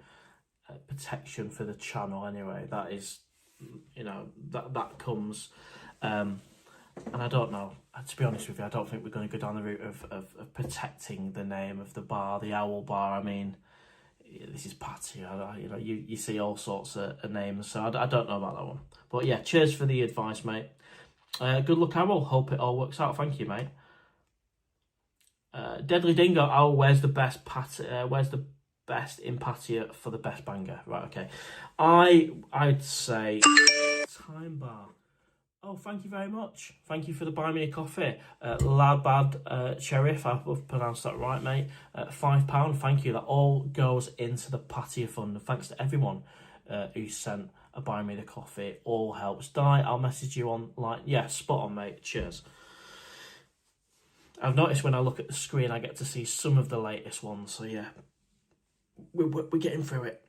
protection for the channel anyway. That is, that comes. And I don't know, to be honest with you, I don't think we're going to go down the route of protecting the name of the bar, the Owl Bar. I mean, this is Pattaya, you see all sorts of names, so I don't know about that one. But yeah, cheers for the advice, mate. Good luck, Owl. Hope it all works out. Thank you, mate. Deadly Dingo, Owl, where's the best in Pattaya for the best banger? Right, okay. I'd say Time Bar. Oh, thank you very much. Thank you for the buy me a coffee. Labad Sheriff, I've pronounced that right, mate. £5, thank you. That all goes into the Pattaya Fund. And thanks to everyone who sent a buy me the coffee. All helps. I'll message you online. Yeah, spot on, mate. Cheers. I've noticed when I look at the screen, I get to see some of the latest ones. So yeah, we're getting through it.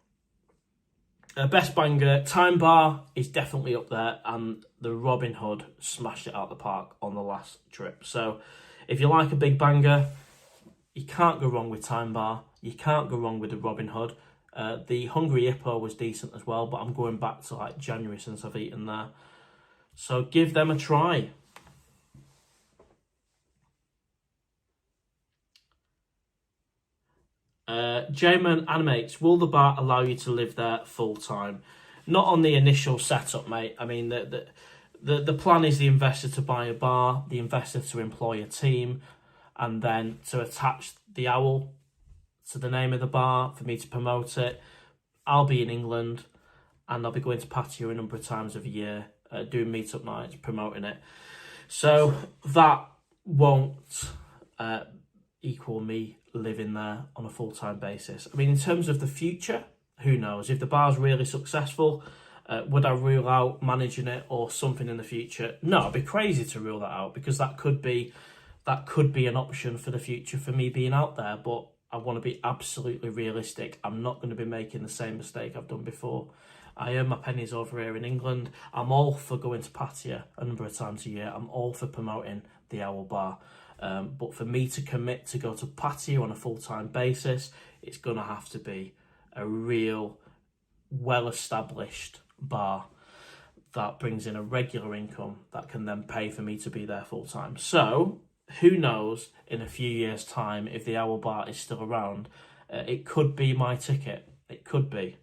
Best banger, Time Bar is definitely up there, and the Robin Hood smashed it out the park on the last trip. So if you like a big banger, you can't go wrong with Time Bar. You can't go wrong with the Robin Hood. The Hungry Hippo was decent as well, but I'm going back to like January since I've eaten there. So give them a try. J-Man Animates, will the bar allow you to live there full time? Not on the initial setup, mate. I mean, the plan is the investor to buy a bar, the investor to employ a team, and then to attach the owl to the name of the bar for me to promote it. I'll be in England, and I'll be going to Pattaya a number of times of a year, doing meetup nights, promoting it. So that won't equal me living there on a full-time basis. I mean, in terms of the future, who knows? If the bar's really successful, would I rule out managing it or something in the future? No, I'd be crazy to rule that out, because that could be an option for the future for me being out there. But I want to be absolutely realistic. I'm not going to be making the same mistake I've done before. I earn my pennies over here in England. I'm all for going to Pattaya a number of times a year. I'm all for promoting the Owl Bar. But for me to commit to go to Pattaya on a full-time basis, it's going to have to be a real, well-established bar that brings in a regular income that can then pay for me to be there full-time. So, who knows, in a few years' time, if the Owl Bar is still around, it could be my ticket. It could be.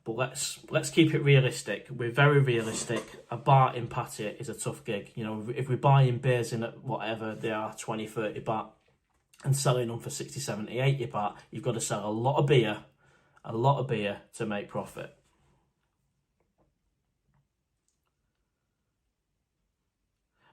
But let's keep it realistic. We're very realistic. A bar in Pattaya is a tough gig. If we're buying beers in at whatever they are, 20, 30 baht, and selling them for 60, 70, 80 baht, you've got to sell a lot of beer to make profit.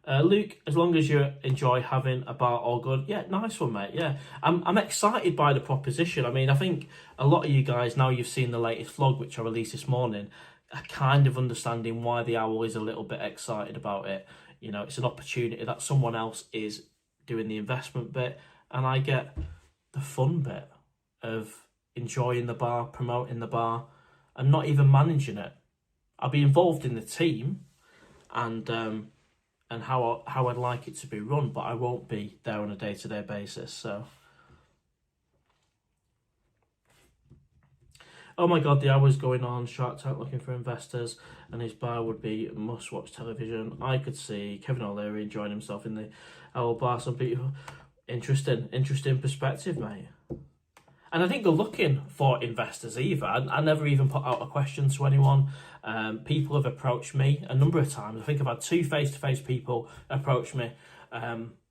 Luke, as long as you enjoy having a bar, all good. Yeah, nice one, mate. Yeah, I'm excited by the proposition. I mean, I think a lot of you guys, now you've seen the latest vlog, which I released this morning, are kind of understanding why the Owl is a little bit excited about it. You know, it's an opportunity that someone else is doing the investment bit, and I get the fun bit of enjoying the bar, promoting the bar, and not even managing it. I'll be involved in the team and how I'd like it to be run, but I won't be there on a day-to-day basis. So, oh my God, the hour's going on. Shark Tank looking for investors, and his bar would be must-watch television. I could see Kevin O'Leary enjoying himself in the Owl bar. Some people, interesting perspective, mate. And I think they're looking for investors either. I never even put out a question to anyone. People have approached me a number of times. I think I've had 2 face-to-face people approach me.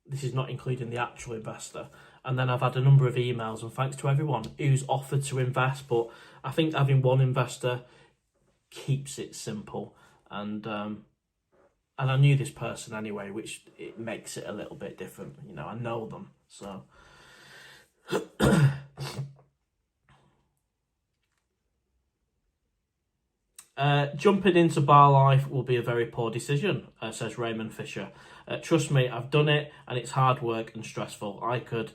This is not including the actual investor. And then I've had a number of emails, and thanks to everyone who's offered to invest. But I think having one investor keeps it simple. And I knew this person anyway, which it makes it a little bit different. You know, I know them, so... Jumping into bar life will be a very poor decision, says Raymond Fisher. Trust me, I've done it, and it's hard work and stressful. I could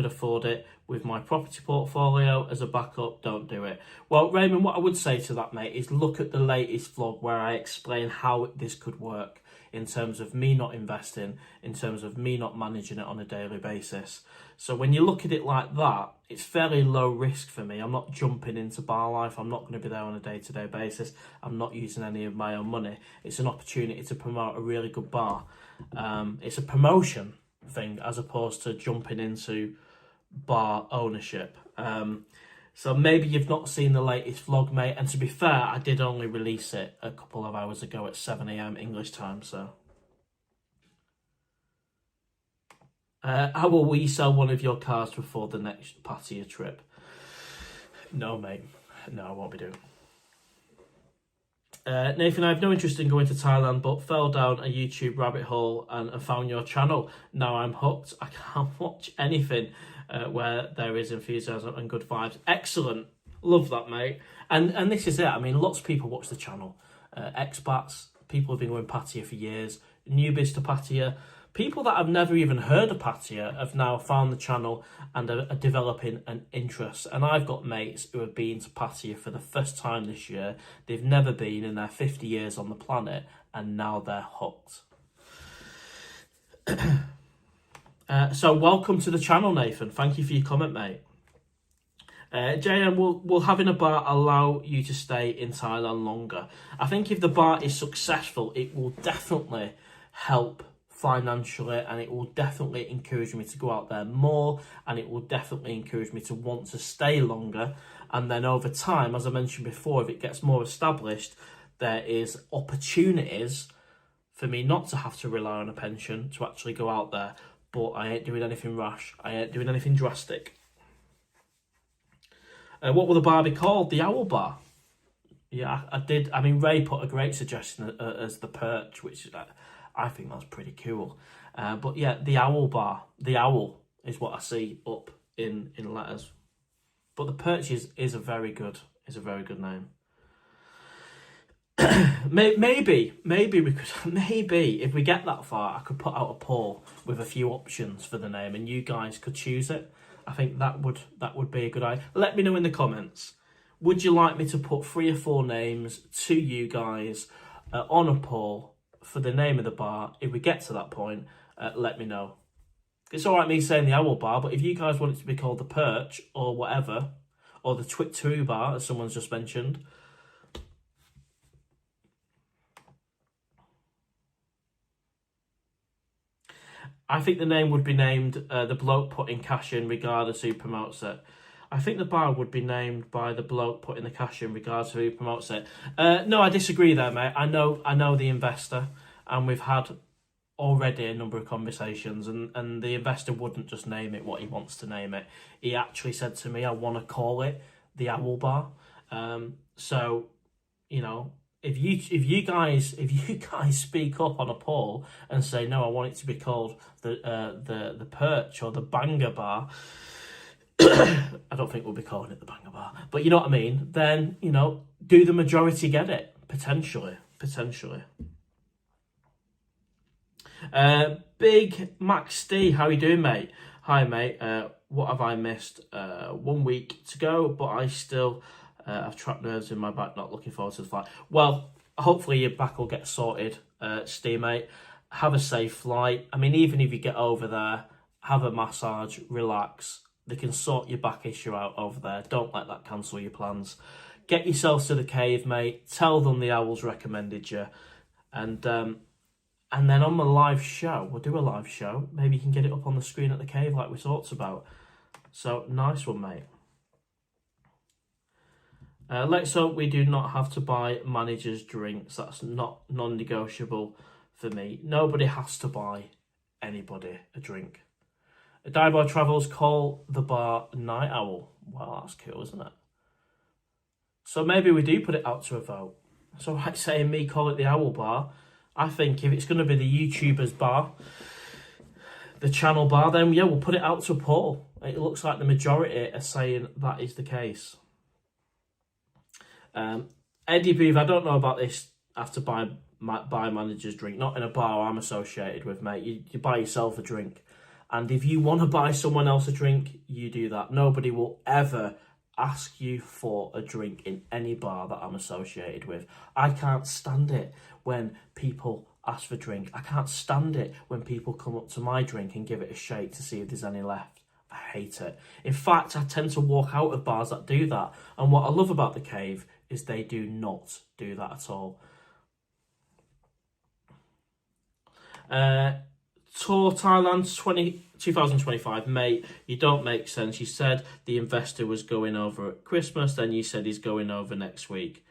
afford it with my property portfolio as a backup. Don't do it. Well, Raymond, what I would say to that, mate, is look at the latest vlog where I explain how this could work in terms of me not investing, in terms of me not managing it on a daily basis. So when you look at it like that, it's fairly low risk for me. I'm not jumping into bar life. I'm not going to be there on a day-to-day basis. I'm not using any of my own money. It's an opportunity to promote a really good bar. It's a promotion thing as opposed to jumping into bar ownership. So maybe you've not seen the latest vlog, mate. And to be fair, I did only release it a couple of hours ago at 7 AM English time, so... how will we sell one of your cars before the next Pattaya trip? No, mate. No, I won't be doing. Nathan, I have no interest in going to Thailand, but fell down a YouTube rabbit hole and found your channel. Now I'm hooked. I can't watch anything where there is enthusiasm and good vibes. Excellent. Love that, mate. And this is it. I mean, lots of people watch the channel. Expats, people have been going Pattaya for years. Newbies to Pattaya. People that have never even heard of Pattaya have now found the channel and are developing an interest. And I've got mates who have been to Pattaya for the first time this year. They've never been in their 50 years on the planet, and now they're hooked. So welcome to the channel, Nathan. Thank you for your comment, mate. JM, will having a bar allow you to stay in Thailand longer? I think if the bar is successful, it will definitely help financially, and it will definitely encourage me to go out there more, and it will definitely encourage me to want to stay longer. And then over time, as I mentioned before, if it gets more established, there is opportunities for me not to have to rely on a pension to actually go out there. But I ain't doing anything rash. I ain't doing anything drastic. What will the bar be called? The Owl Bar. Yeah, I did. I mean, Ray put a great suggestion as the Perch, which I think that's pretty cool. But yeah, the Owl Bar. The Owl is what I see up in letters. But the Perch is a very good name. maybe we could if we get that far, I could put out a poll with a few options for the name, and you guys could choose it. I think that would be a good idea. Let me know in the comments. Would you like me to put 3 or 4 names to you guys on a poll for the name of the bar? If we get to that point, let me know. It's all right me saying the Owl Bar, but if you guys want it to be called the Perch or whatever, or the Twit 2 Bar, as someone's just mentioned. I think the name would be named The Bloke Putting Cash In regardless who promotes it. I think the bar would be named by the bloke putting the cash in regardless of who promotes it. No, I disagree there, mate. I know the investor, and we've had already a number of conversations, and the investor wouldn't just name it what he wants to name it. He actually said to me, I want to call it the Owl Bar. So, you know, if you guys speak up on a poll and say, no, I want it to be called the Perch or the Banger Bar, I don't think we'll be calling it the Banger Bar, but you know what I mean, then, you know, do the majority get it? Potentially. Big Max D, how you doing, mate? Hi, mate. What have I missed? 1 week to go, but I still have trapped nerves in my back, not looking forward to the flight. Well, hopefully your back will get sorted, Steve, mate. Have a safe flight. I mean, even if you get over there, have a massage, relax. They can sort your back issue out over there. Don't let that cancel your plans. Get yourselves to the cave, mate. Tell them the Owls recommended you. And then on the live show, we'll do a live show. Maybe you can get it up on the screen at the cave like we talked about. So, nice one, mate. Let's hope we do not have to buy managers' drinks. That's not non-negotiable for me. Nobody has to buy anybody a drink. Dieboy Travels call the bar Night Owl. Well, that's cool, isn't it? So maybe we do put it out to a vote. So like saying me call it the Owl Bar. I think if it's going to be the YouTubers bar, the channel bar, then yeah, we'll put it out to a poll. It looks like the majority are saying that is the case. Eddie Beeve, I don't know about this. Have to buy manager's drink. Not in a bar I'm associated with, mate. You buy yourself a drink. And if you want to buy someone else a drink, you do that. Nobody will ever ask you for a drink in any bar that I'm associated with. I can't stand it when people ask for a drink. I can't stand it when people come up to my drink and give it a shake to see if there's any left. I hate it. In fact, I tend to walk out of bars that do that. And what I love about the cave is they do not do that at all. Tour Thailand 2025, mate, you don't make sense. You said the investor was going over at Christmas, then you said he's going over next week.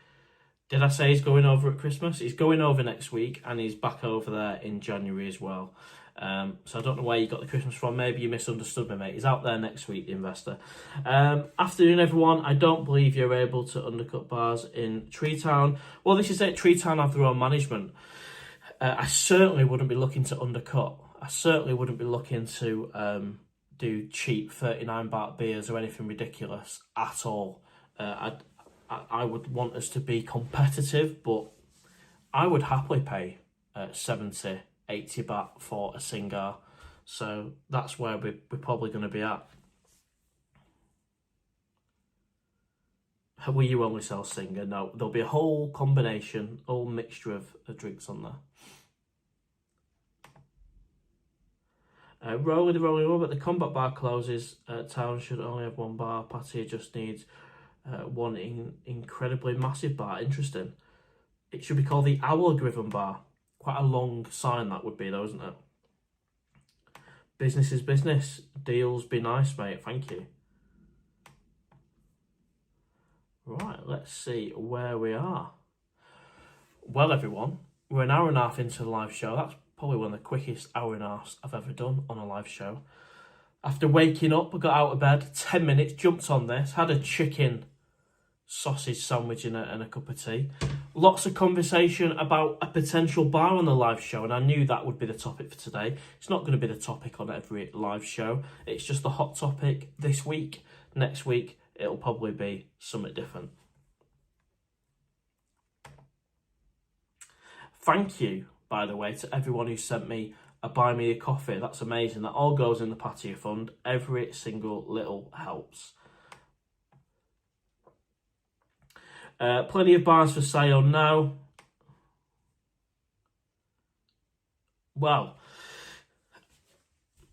Did I say he's going over at Christmas? He's going over next week and he's back over there in January as well. So I don't know where you got the Christmas from. Maybe you misunderstood me, mate. He's out there next week, the investor. Afternoon, everyone. I don't believe you're able to undercut bars in Tree Town. Well, this is it. Tree Town have their own management. I certainly wouldn't be looking to undercut. I certainly wouldn't be looking to do cheap 39 baht beers or anything ridiculous at all. I would want us to be competitive, but I would happily pay 70, 80 baht for a Singar. So that's where we're probably going to be at. Will you only sell Singer? No, there'll be a whole combination, whole mixture of drinks on there. Rolling, but the combat bar closes. Town should only have one bar. Pattaya just needs one incredibly massive bar. Interesting. It should be called the Owl Griven Bar. Quite a long sign that would be, though, isn't it? Business is business. Deals be nice, mate. Thank you. Right, let's see where we are. Well, everyone, we're an hour and a half into the live show. That's probably one of the quickest hour and a half I've ever done on a live show. After waking up, I got out of bed, 10 minutes, jumped on this, had a chicken sausage sandwich and a cup of tea. Lots of conversation about a potential bar on the live show, and I knew that would be the topic for today. It's not going to be the topic on every live show. It's just the hot topic this week. Next week, it'll probably be something different. Thank you, by the way, to everyone who sent me a buy me a coffee. That's amazing. That all goes in the Pattaya Fund. Every single little helps. Plenty of bars for sale now. Well,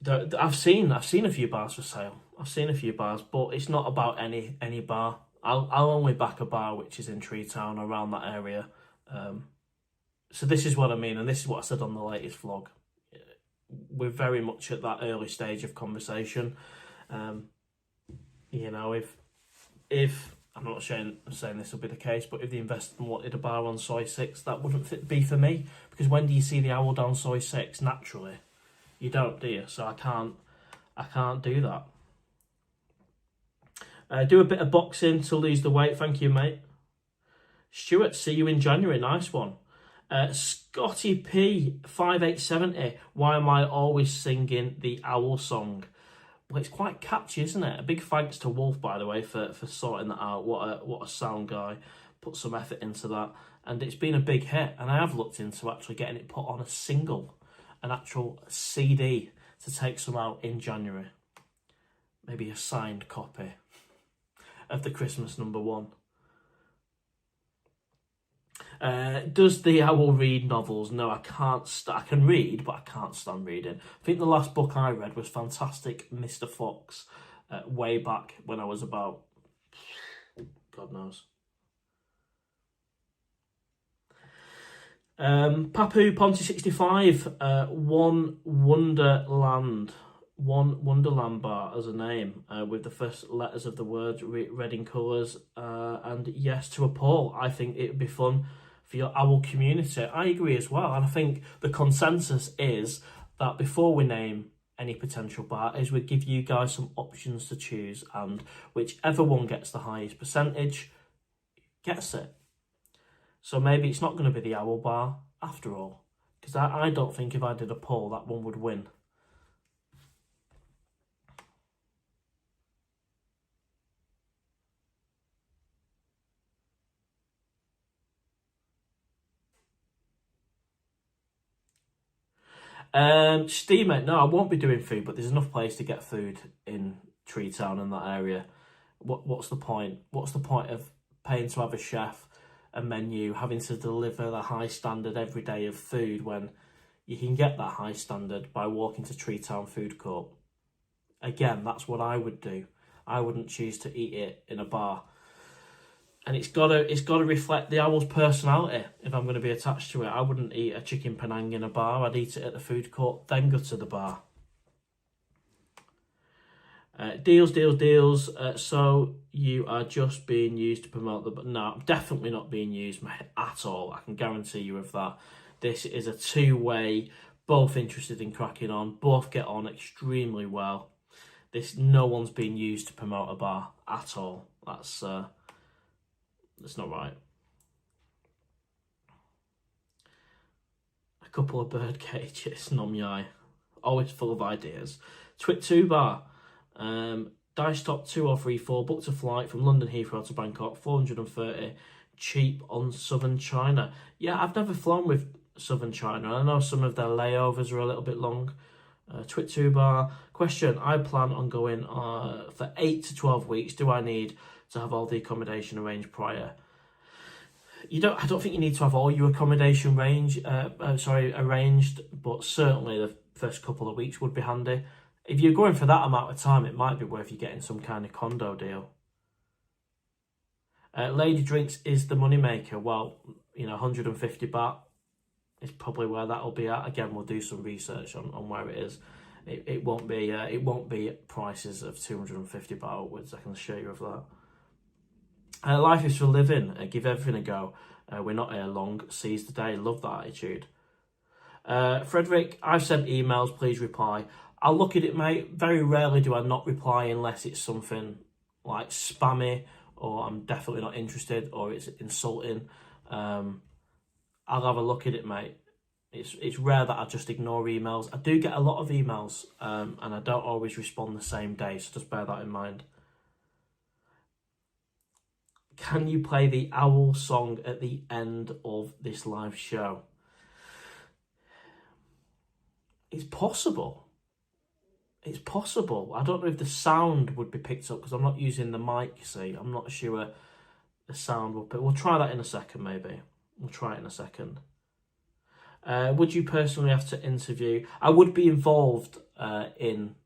I've seen a few bars for sale. I've seen a few bars, but it's not about any bar. I'll only back a bar which is in Tree Town, around that area. So this is what I mean, and this is what I said on the latest vlog. We're very much at that early stage of conversation. You know, if I'm not saying this will be the case, but if the investor wanted a bar on Soy 6, that wouldn't be for me, because when do you see the owl down Soy 6? Naturally, you don't, do you? So I can't do that. Do a bit of boxing to lose the weight. Thank you, mate. Stuart, see you in January. Nice one. Scotty P 5870. Why am I always singing the owl song? Well, it's quite catchy, isn't it? A big thanks to Wolf, by the way, for sorting that out. What a sound guy. Put some effort into that. And it's been a big hit. And I have looked into actually getting it put on a single, an actual CD, to take some out in January. Maybe a signed copy of the Christmas #1. Does the owl read novels? No, I can't. I can read, but I can't stand reading. I think the last book I read was Fantastic Mr. Fox, way back when I was about, God knows. Papu Ponty 65, One Wonderland bar as a name, with the first letters of the word red in colours, and yes to a poll. I think it would be fun for your owl community. I agree as well, and I think the consensus is that before we name any potential bar, is we give you guys some options to choose, and whichever one gets the highest percentage gets it. So maybe it's not going to be the owl bar after all, because I don't think if I did a poll that one would win. Steamer, no, I won't be doing food, but there's enough place to get food in Tree Town and that area. What's the point? What's the point of paying to have a chef, a menu, having to deliver the high standard every day of food when you can get that high standard by walking to Tree Town Food Court? Again, that's what I would do. I wouldn't choose to eat it in a bar. And it's got to reflect the owl's personality if I'm going to be attached to it. I wouldn't eat a chicken Penang in a bar. I'd eat it at the food court, then go to the bar. Deals. So you are just being used to promote the... No, I'm definitely not being used, mate, at all. I can guarantee you of that. This is a two-way, both interested in cracking on, both get on extremely well. No one's being used to promote a bar at all. That's not right. A couple of bird cages, nom yai. Always full of ideas. Twit 2 bar. Dice top 2034. Booked a flight from London Heathrow to Bangkok. 430. Cheap on Southern China. Yeah, I've never flown with Southern China. I know some of their layovers are a little bit long. Twit 2 bar. Question. I plan on going for 8 to 12 weeks. Do I need to have all the accommodation arranged prior? I don't think you need to have all your accommodation arranged, but certainly the first couple of weeks would be handy. If you're going for that amount of time, it might be worth you getting some kind of condo deal. Lady Drinks is the moneymaker. Well, 150 baht is probably where that'll be at. Again, we'll do some research on where it is. It won't be prices of 250 baht upwards. I can assure you of that. Life is for living. Give everything a go. We're not here long. Seize the day. Love that attitude. Frederick, I've sent emails. Please reply. I'll look at it, mate. Very rarely do I not reply unless it's something like spammy, or I'm definitely not interested, or it's insulting. I'll have a look at it, mate. It's rare that I just ignore emails. I do get a lot of emails, and I don't always respond the same day, so just bear that in mind. Can you play the owl song at the end of this live show? It's possible. It's possible. I don't know if the sound would be picked up because I'm not using the mic, you see. I'm not sure the sound will pick. We'll try that in a second, maybe. We'll try it in a second. Would you personally have to interview? I would be involved in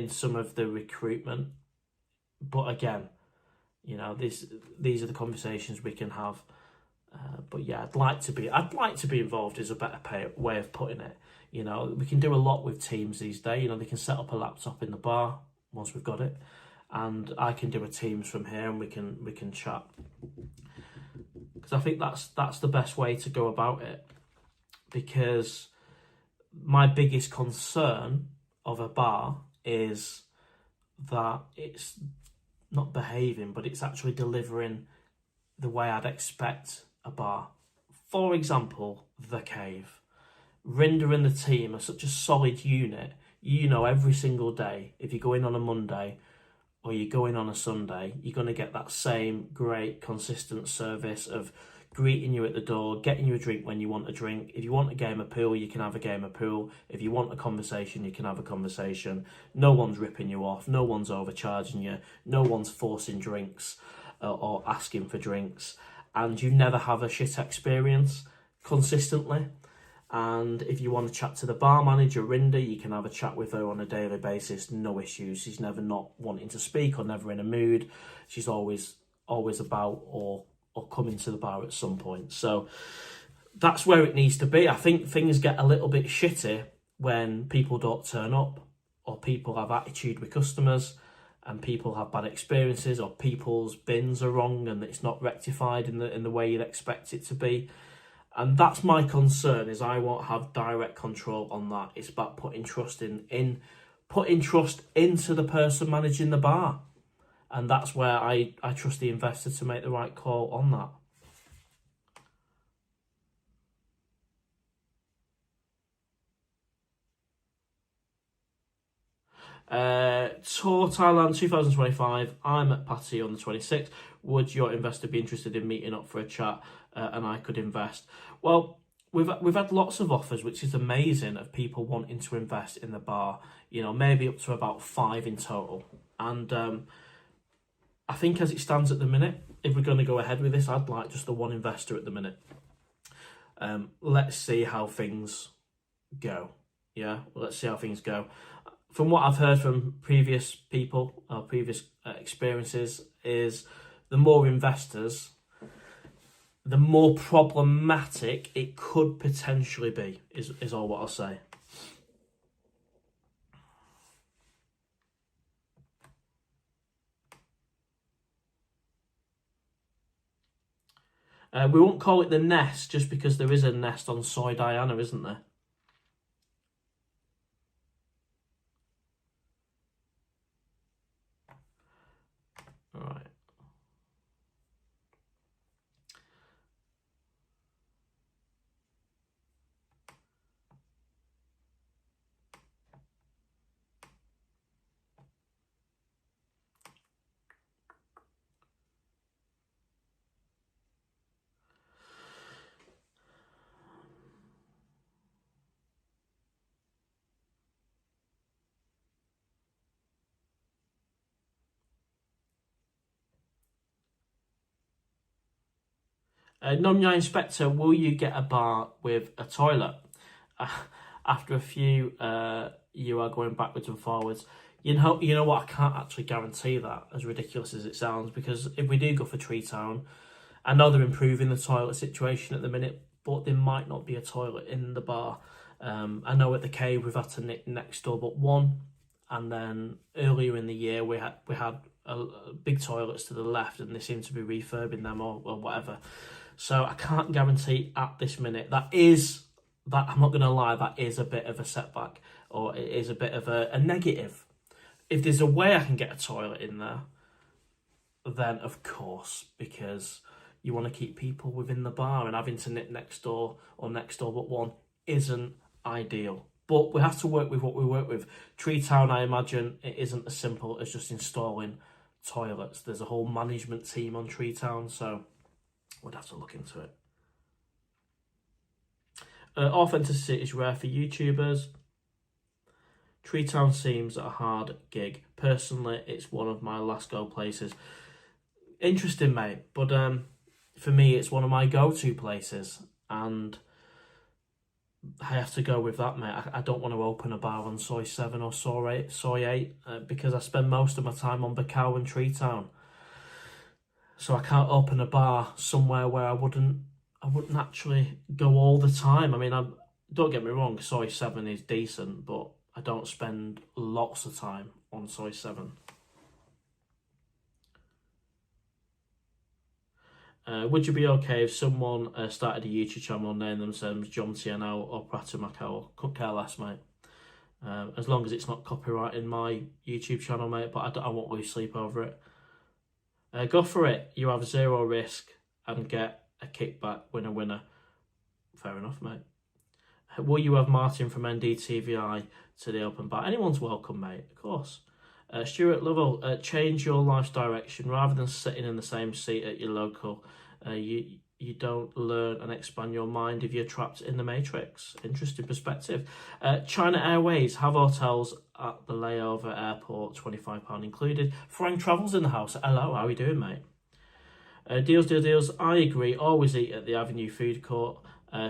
some of the recruitment, but again, these are the conversations we can have. But yeah, I'd like to be involved is a better way of putting it. We can do a lot with Teams these days. They can set up a laptop in the bar once we've got it, and I can do a Teams from here and we can chat. Because I think that's the best way to go about it. Because my biggest concern of a bar is that it's not behaving, but it's actually delivering the way I'd expect a bar. For example, The Cave. Rinder and the team are such a solid unit. You know, every single day, if you go in on a Monday or you go in on a Sunday, you're going to get that same great, consistent service of greeting you at the door, getting you a drink when you want a drink. If you want a game of pool, you can have a game of pool. If you want a conversation, you can have a conversation. No one's ripping you off. No one's overcharging you. No one's forcing drinks or asking for drinks. And you never have a shit experience consistently. And if you want to chat to the bar manager, Rinder, you can have a chat with her on a daily basis. No issues. She's never not wanting to speak or never in a mood. She's always about or coming to the bar at some point. So that's where it needs to be. I think things get a little bit shitty when people don't turn up, or people have attitude with customers, and people have bad experiences, or people's bins are wrong and it's not rectified in the way you'd expect it to be. And that's my concern, is I won't have direct control on that. It's about putting trust putting trust into the person managing the bar. And that's where I trust the investor to make the right call on that. Tour Thailand 2025. I'm at Pattaya on the 26th. Would your investor be interested in meeting up for a chat and I could invest? Well, we've had lots of offers, which is amazing, of people wanting to invest in the bar. You know, maybe up to about 5 in total. And I think as it stands at the minute, if we're going to go ahead with this, I'd like just the one investor at the minute. Let's see how things go. Yeah, let's see how things go. From what I've heard from previous people, or previous experiences, is the more investors, the more problematic it could potentially be, is all what I'll say. We won't call it the nest just because there is a nest on Soy Diana, isn't there? All right. Nomya Inspector, will you get a bar with a toilet? After a few, you are going backwards and forwards. You know what? I can't actually guarantee that, as ridiculous as it sounds, because if we do go for Tree Town, I know they're improving the toilet situation at the minute, but there might not be a toilet in the bar. I know at the Cave we've had to nick next door but one, and then earlier in the year we had big toilets to the left, and they seem to be refurbing them or whatever. So I can't guarantee at this minute. That I'm not going to lie, that is a bit of a setback, or it is a bit of a negative. If there's a way I can get a toilet in there, then of course, because you want to keep people within the bar, and having to knit next door or next door but one isn't ideal. But we have to work with what we work with. Tree Town, I imagine, it isn't as simple as just installing toilets. There's a whole management team on Tree Town, so we'd have to look into it. Authenticity is rare for YouTubers. Tree Town seems a hard gig. Personally, it's one of my last go places. Interesting, mate, but for me, it's one of my go-to places, and I have to go with that, mate. I don't want to open a bar on Soy 7 or Soy 8 because I spend most of my time on Bacau and Tree Town. So I can't open a bar somewhere where I wouldn't actually go all the time. I mean, don't get me wrong, Soy 7 is decent, but I don't spend lots of time on Soy 7. Would you be okay if someone started a YouTube channel and named themselves John TNL or PattayaOwl? Couldn't care less, mate. As long as it's not copyrighting my YouTube channel, mate, but I won't lose sleep over it. Go for it. You have zero risk and get a kickback, winner, winner. Fair enough, mate. Will you have Martin from NDTVI to the open bar? Anyone's welcome, mate, of course. Stuart Lovell, change your life's direction rather than sitting in the same seat at your local. You don't learn and expand your mind if you're trapped in the matrix. Interesting perspective. China Airways have hotels at the layover airport, £25 included. Frank Travels in the house. Hello, how are you doing, mate? Deals. I agree. Always eat at the Avenue Food Court.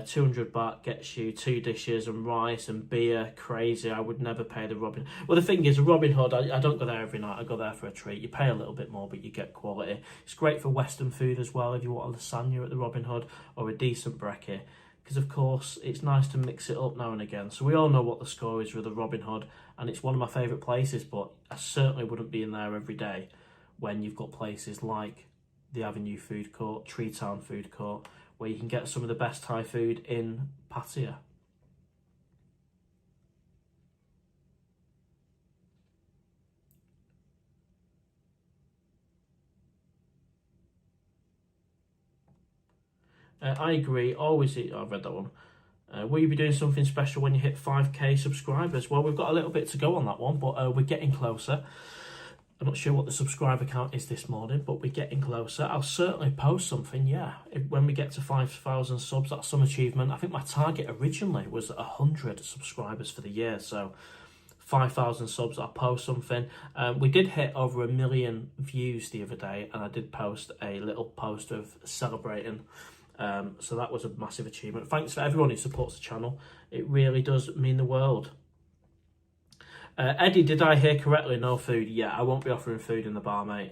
200 baht gets you 2 dishes and rice and beer. Crazy. I would never pay the Robin. Well, the thing is, Robin Hood, I don't go there every night. I go there for a treat. You pay a little bit more, but you get quality. It's great for Western food as well if you want a lasagna at the Robin Hood or a decent brekkie. Because, of course, it's nice to mix it up now and again. So we all know what the score is with the Robin Hood, and it's one of my favourite places, but I certainly wouldn't be in there every day when you've got places like the Avenue Food Court, Tree Town Food Court, where you can get some of the best Thai food in Pattaya. I agree, always eat. I've read that one. Will you be doing something special when you hit 5k subscribers? Well, we've got a little bit to go on that one, but we're getting closer. I'm not sure what the subscriber count is this morning, but we're getting closer. I'll certainly post something, yeah. When we get to 5,000 subs, that's some achievement. I think my target originally was 100 subscribers for the year, so 5,000 subs, I'll post something. We did hit over 1 million views the other day, and I did post a little post of celebrating. So that was a massive achievement. Thanks for everyone who supports the channel. It really does mean the world. Eddie, did I hear correctly? No food. Yeah, I won't be offering food in the bar, mate.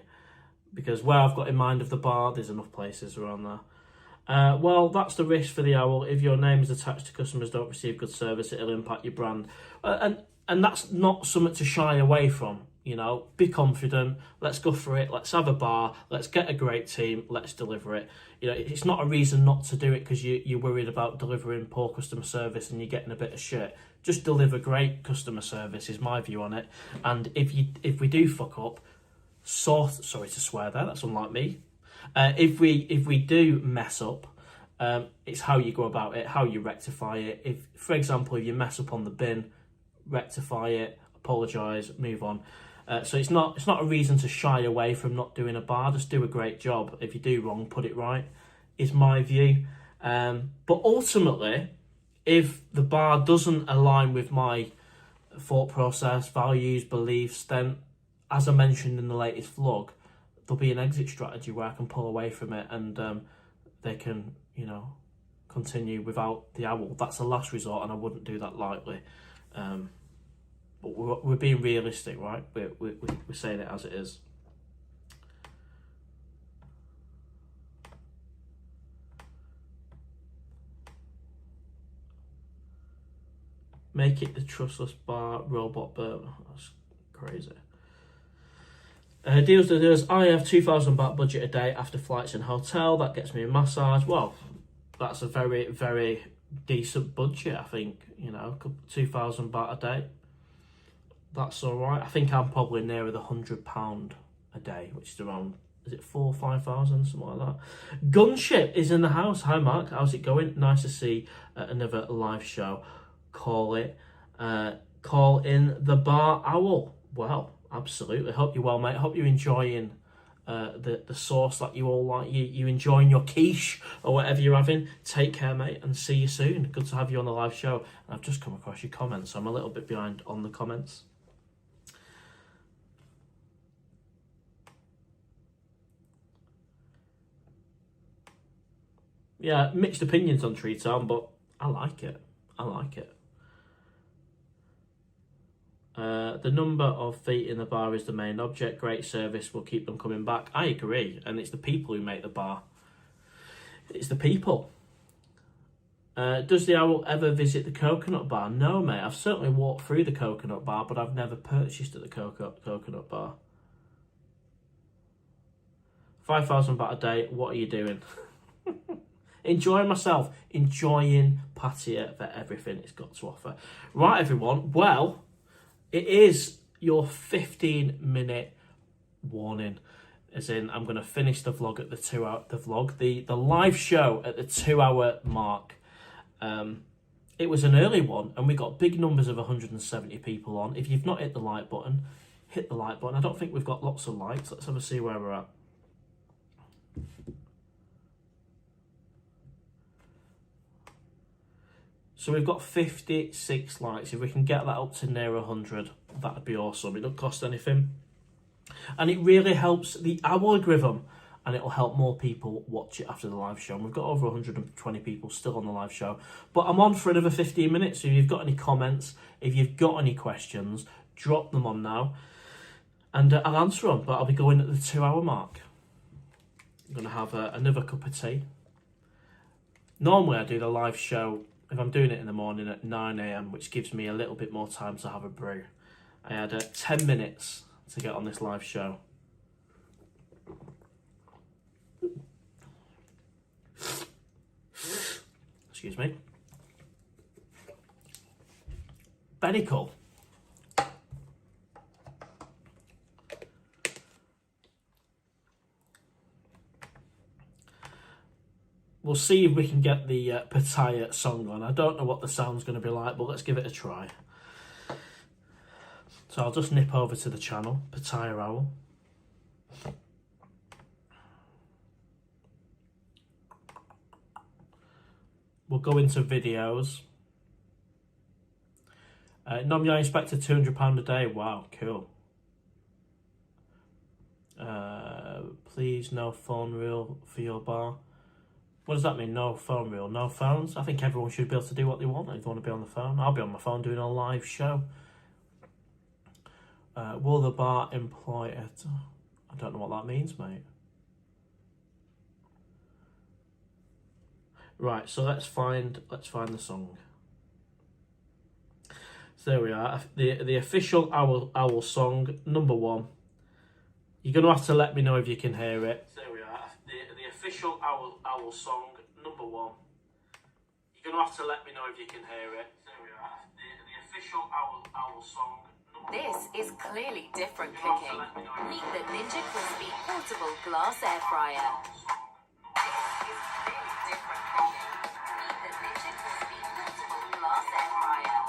Because where I've got in mind of the bar, there's enough places around there. Well, that's the risk for the Owl. If your name is attached to customers don't receive good service, it'll impact your brand. And that's not something to shy away from. You know, be confident. Let's go for it. Let's have a bar. Let's get a great team. Let's deliver it. You know, it's not a reason not to do it because you're worried about delivering poor customer service and you're getting a bit of shit. Just deliver great customer service is my view on it. And if we do fuck up, sorry to swear there, that's unlike me. If we do mess up, it's how you go about it, how you rectify it. If, for example, if you mess up on the bin, rectify it, apologise, move on. So it's not a reason to shy away from not doing a bar. Just do a great job. If you do wrong, put it right, is my view. But ultimately, if the bar doesn't align with my thought process, values, beliefs, then, as I mentioned in the latest vlog, there'll be an exit strategy where I can pull away from it and they can, you know, continue without the Owl. That's a last resort and I wouldn't do that lightly. But we're being realistic, right? We're saying it as it is. Make it the trustless bar robot burger. That's crazy. Deals. I have 2,000 baht budget a day after flights and hotel. That gets me a massage. Well, that's a very, very decent budget, I think. You know, 2,000 baht a day. That's all right. I think I'm probably nearer the £100 a day, which is around, is it 4,000 or 5,000, something like that. Gunship is in the house. Hi, Mark. How's it going? Nice to see another live show. Call in the bar Owl. Well, absolutely. Hope you're well, mate. Hope you're enjoying the sauce that you all like. You enjoying your quiche or whatever you're having. Take care, mate, and see you soon. Good to have you on the live show. And I've just come across your comments, so I'm a little bit behind on the comments. Yeah, mixed opinions on Tree Town, but I like it. I like it. The number of feet in the bar is the main object. Great service will keep them coming back. I agree, and it's the people who make the bar. It's the people. Does the Owl ever visit the coconut bar? No, mate. I've certainly walked through the coconut bar, but I've never purchased at the coconut bar. 5,000 baht a day, what are you doing? Enjoying myself, enjoying Pattaya for everything it's got to offer. Right, everyone, well, it is your 15-minute warning. As in, I'm going to finish the vlog at the live show at the 2-hour mark. It was an early one, and we got big numbers of 170 people on. If you've not hit the like button, hit the like button. I don't think we've got lots of likes. Let's have a see where we're at. So we've got 56 likes. If we can get that up to near 100, that'd be awesome. It don't cost anything. And it really helps the algorithm, and it'll help more people watch it after the live show. And we've got over 120 people still on the live show. But I'm on for another 15 minutes. So if you've got any comments, if you've got any questions, drop them on now. And I'll answer them. But I'll be going at the 2-hour mark. I'm going to have another cup of tea. Normally I do the live show, if I'm doing it in the morning, at 9 AM, which gives me a little bit more time to have a brew. I had 10 minutes to get on this live show. Excuse me. Very cool. We'll see if we can get the Pattaya song on. I don't know what the sound's going to be like, but let's give it a try. So I'll just nip over to the channel, PattayaOwl. We'll go into videos. Nominee Inspector, £200 a day. Wow, cool. Please, no phone rule for your bar. What does that mean? No phone rule, no phones? I think everyone should be able to do what they want if they want to be on the phone. I'll be on my phone doing a live show. Will the bar employ it? I don't know what that means, mate. Right, so let's find the song. So there we are. The official owl song, number 1. You're gonna have to let me know if you can hear it. There we are. The official owl song, number 1. You're gonna have to let me know if you can hear it. There we are. The official owl song. This is clearly different cooking. Meet the Ninja Crispy Portable Glass Air Fryer. This is clearly different cooking. Meet the Ninja Crispy Portable Glass Air Fryer.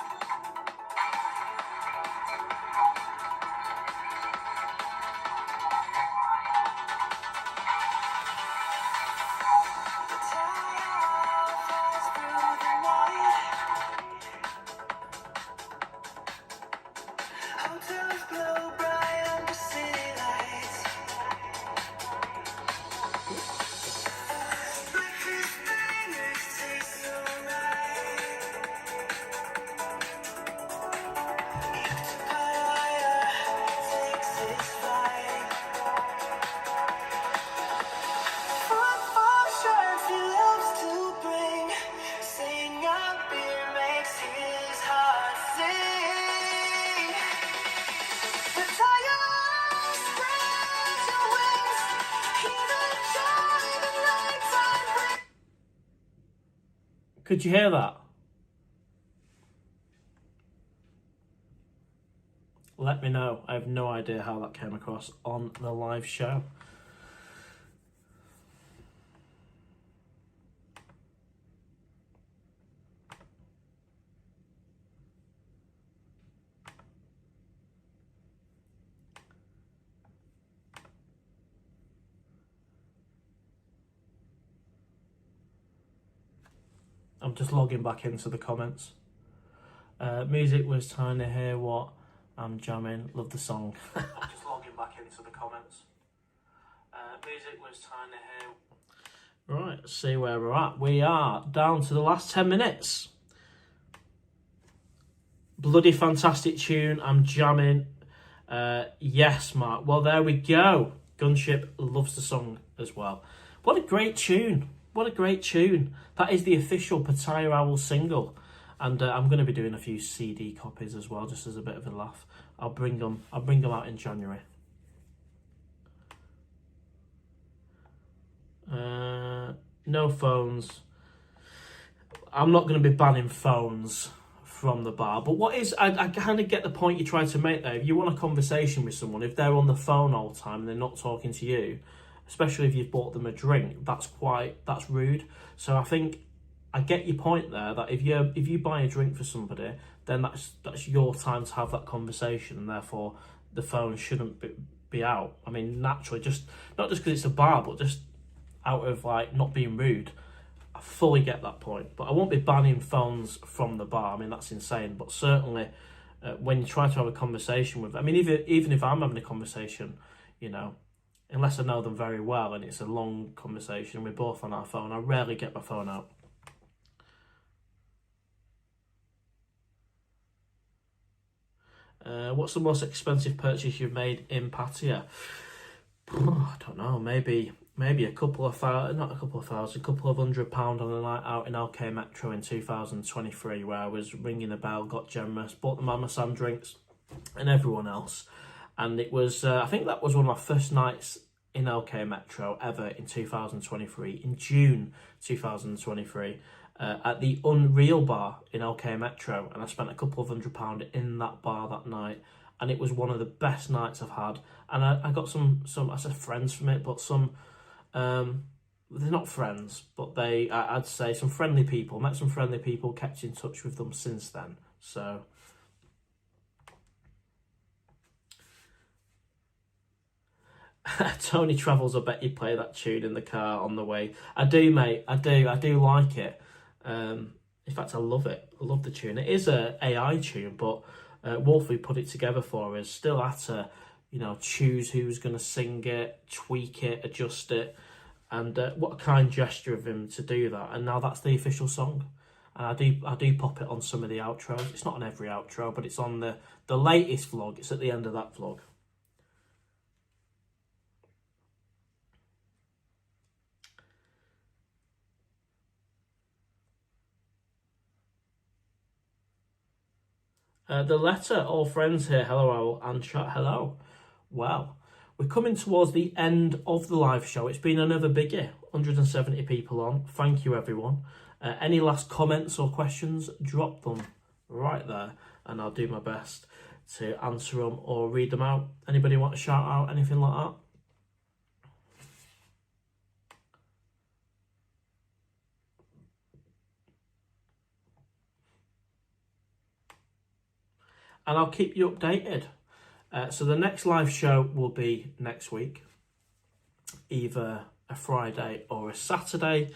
Could you hear that? Let me know. I have no idea how that came across on the live show. I'm just logging back into the comments. Music was trying to hear what I'm jamming. Love the song. I'm just logging back into the comments. Music was trying to hear. Right, let's see where we're at. We are down to the last 10 minutes. Bloody fantastic tune. I'm jamming. Yes, Mark. Well, there we go. Gunship loves the song as well. What a great tune. What a great tune. That is the official PattayaOwl single. And I'm going to be doing a few CD copies as well, just as a bit of a laugh. I'll bring them out in January. no phones. I'm not going to be banning phones from the bar. But what is, I kind of get the point you're trying to make there. If you want a conversation with someone, if they're on the phone all the time and they're not talking to you, especially if you've bought them a drink, that's rude. So I think I get your point there, that if you buy a drink for somebody, then that's your time to have that conversation, and therefore the phone shouldn't be out. I mean, naturally, just not just because it's a bar, but just out of like not being rude. I fully get that point, but I won't be banning phones from the bar. I mean, that's insane. But certainly, when you try to have a conversation with, I mean, even if I'm having a conversation, you know, unless I know them very well and it's a long conversation, we're both on our phone, I rarely get my phone out. What's the most expensive purchase you've made in Pattaya? I don't know, maybe a couple of thousand, not a couple of thousand, a couple of £100 on a night out in LK Metro in 2023, where I was ringing a bell, got generous, bought the Mama Sam drinks and everyone else. And it was, I think that was one of my first nights in LK Metro ever in 2023, in June 2023, at the Unreal Bar in LK Metro. And I spent a couple of £100 in that bar that night. And it was one of the best nights I've had. And I got some I said friends from it, but some, they're not friends, but I'd say some friendly people. Met some friendly people, kept in touch with them since then. So Tony Travels, I bet you play that tune in the car on the way. I do, mate. I do like it. In fact, I love it. I love the tune. It is a AI tune, but Wolfie put it together for us. Still had to, you know, choose who's going to sing it, tweak it, adjust it. And what a kind gesture of him to do that. And now that's the official song. And I do pop it on some of the outros. It's not on every outro, but it's on the latest vlog. It's at the end of that vlog. The letter, all friends here, hello Owl, and chat, hello. Well, we're coming towards the end of the live show. It's been another biggie, 170 people on. Thank you, everyone. Any last comments or questions, drop them right there, and I'll do my best to answer them or read them out. Anybody want to shout out, anything like that? And I'll keep you updated. So the next live show will be next week, either a Friday or a Saturday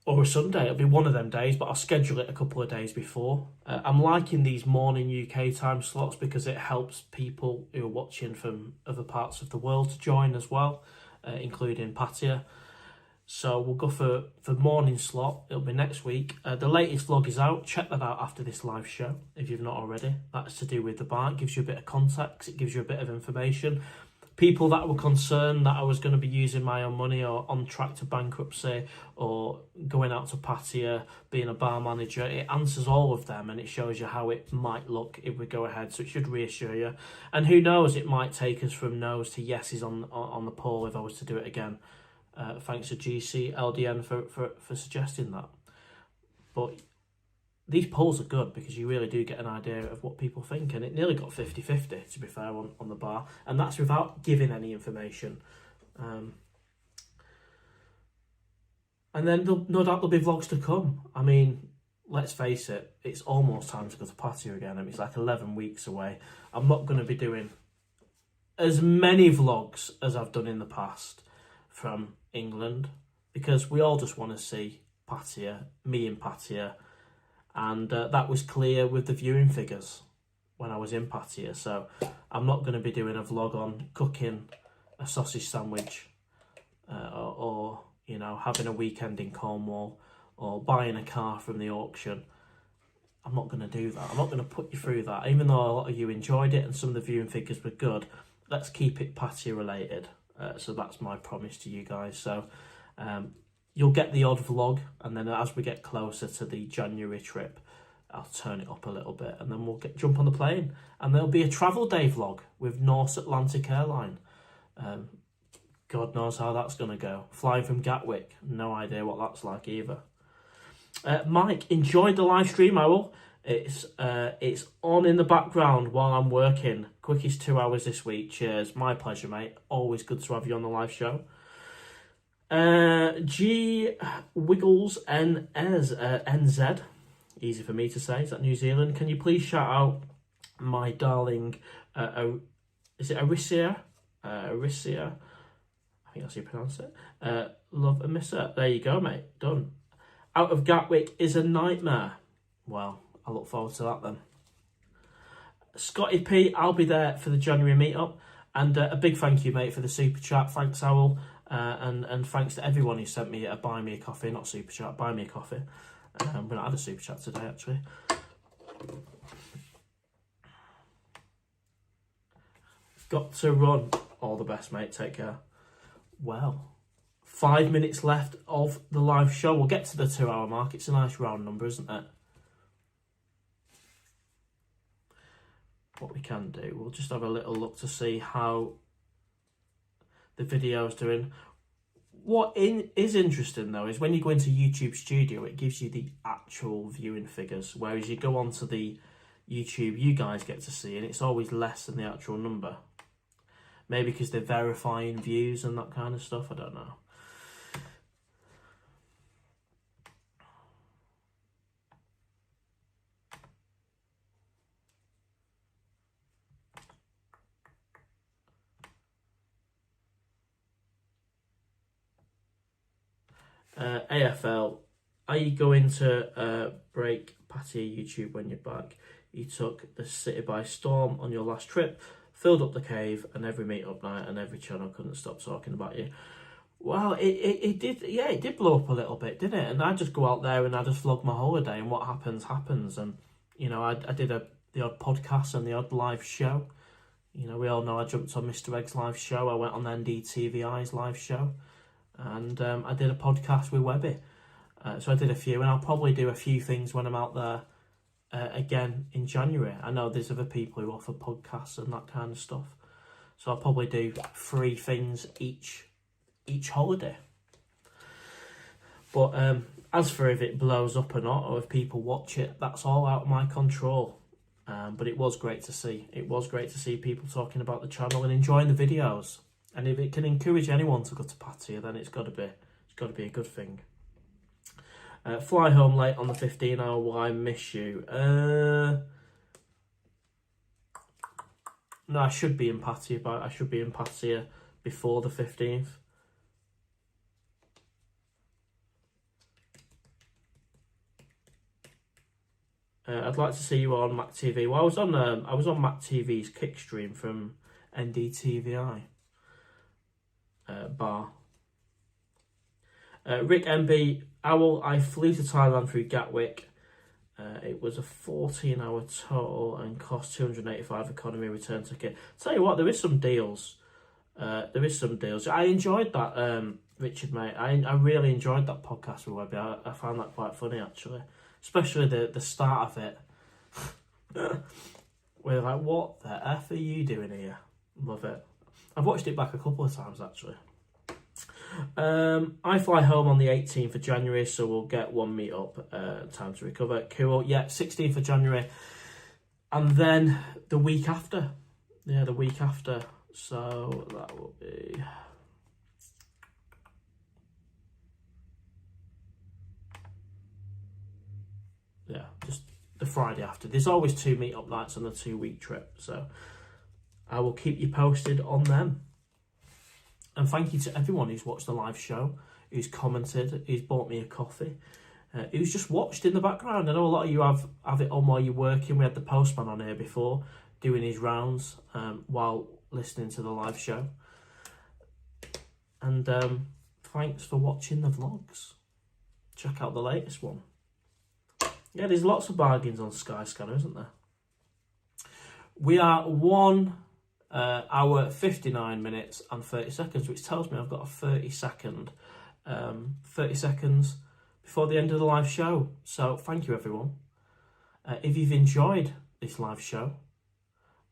or a Sunday. It'll be one of them days, but I'll schedule it a couple of days before. I'm liking these morning UK time slots because it helps people who are watching from other parts of the world to join as well, including Pattaya. So we'll go for morning slot. It'll be next week. The latest vlog is out. Check that out after this live show if you've not already. That's to do with the bar. It gives you a bit of context. It gives you a bit of information. People that were concerned that I was going to be using my own money or on track to bankruptcy or going out to Pattaya, being a bar manager, it answers all of them and it shows you how it might look if we go ahead. So it should reassure you. And who knows, it might take us from no's to yeses on the poll if I was to do it again. Thanks to GC LDN for suggesting that. But these polls are good because you really do get an idea of what people think, and it nearly got 50-50 to be fair on the bar, and that's without giving any information. And then no doubt there'll be vlogs to come. I mean, let's face it, it's almost time to go to Pattaya again. I mean, it's like 11 weeks away. I'm not going to be doing as many vlogs as I've done in the past from England, because we all just want to see Pattaya, me in Pattaya, and that was clear with the viewing figures when I was in Pattaya. So I'm not going to be doing a vlog on cooking a sausage sandwich or you know, having a weekend in Cornwall or buying a car from the auction. I'm not going to do that. I'm not going to put you through that. Even though a lot of you enjoyed it and some of the viewing figures were good, let's keep it Pattaya related. So that's my promise to you guys. So you'll get the odd vlog, and then as we get closer to the January trip, I'll turn it up a little bit, and then we'll jump on the plane, and there'll be a travel day vlog with Norse Atlantic Airline. God knows how that's going to go. Flying from Gatwick, no idea what that's like either. Mike, enjoyed the live stream, Owl. It's on in the background while I'm working. Quickest 2 hours this week. Cheers. My pleasure, mate. Always good to have you on the live show. G Wiggles NZ. Easy for me to say. Is that New Zealand? Can you please shout out my darling, is it Aricia? Aricia. I think that's how you pronounce it. Love and miss her. There you go, mate. Done. Out of Gatwick is a nightmare. Well, I look forward to that then. Scotty P, I'll be there for the January meetup. And a big thank you, mate, for the super chat. Thanks, Owl. And thanks to everyone who sent me a buy me a coffee, not super chat, buy me a coffee. We're not had a super chat today, actually. Got to run. All the best, mate. Take care. Well, 5 minutes left of the live show. We'll get to the 2 hour mark. It's a nice round number, isn't it? What we can do, we'll just have a little look to see how the video's doing. What is interesting though is when you go into YouTube Studio, it gives you the actual viewing figures, whereas you go onto the YouTube you guys get to see, and it's always less than the actual number. Maybe because they're verifying views and that kind of stuff. I don't know. AFL, are you going to break Pattaya YouTube when you're back? You took the city by storm on your last trip, filled up the cave, and every meetup night and every channel couldn't stop talking about you. Well, it did, yeah, it did blow up a little bit, didn't it? And I just go out there and I just vlog my holiday, and what happens, happens. And, you know, I did the odd podcast and the odd live show. You know, we all know I jumped on Mr. Egg's live show. I went on NDTVI's live show. And I did a podcast with Webby. So I did a few, and I'll probably do a few things when I'm out there again in January. I know there's other people who offer podcasts and that kind of stuff. So I'll probably do 3 things each holiday. But as for if it blows up or not, or if people watch it, that's all out of my control. But it was great to see. It was great to see people talking about the channel and enjoying the videos. And if it can encourage anyone to go to Pattaya, then it's got to be a good thing. Fly home late on the 15 hour. Will I miss you? No, I should be in Pattaya. But I should be in Pattaya before the 15th. I'd like to see you on Mac TV. Well, I was on Mac TV's kick stream from NDTVI. Bar. Rick MB, Owl, I flew to Thailand through Gatwick. It was a 14-hour total and cost $285 economy return ticket. Tell you what, there is some deals. I enjoyed that, Richard, mate. I really enjoyed that podcast with Webby. I found that quite funny, actually. Especially the start of it. We're like, what the F are you doing here? Love it. I've watched it back a couple of times, actually. I fly home on the 18th of January, so we'll get one meetup, time to recover. Cool. Yeah, 16th of January. And then the week after. Yeah, the week after. So that will be... Yeah, just the Friday after. There's always 2 meetup nights on the 2-week trip, so I will keep you posted on them. And thank you to everyone who's watched the live show, who's commented, who's bought me a coffee, who's just watched in the background. I know a lot of you have it on while you're working. We had the postman on here before, doing his rounds while listening to the live show. And thanks for watching the vlogs. Check out the latest one. Yeah, there's lots of bargains on Skyscanner, isn't there? We are 1 hour, 59 minutes and 30 seconds, which tells me I've got a 30 seconds before the end of the live show. So thank you, everyone. If you've enjoyed this live show,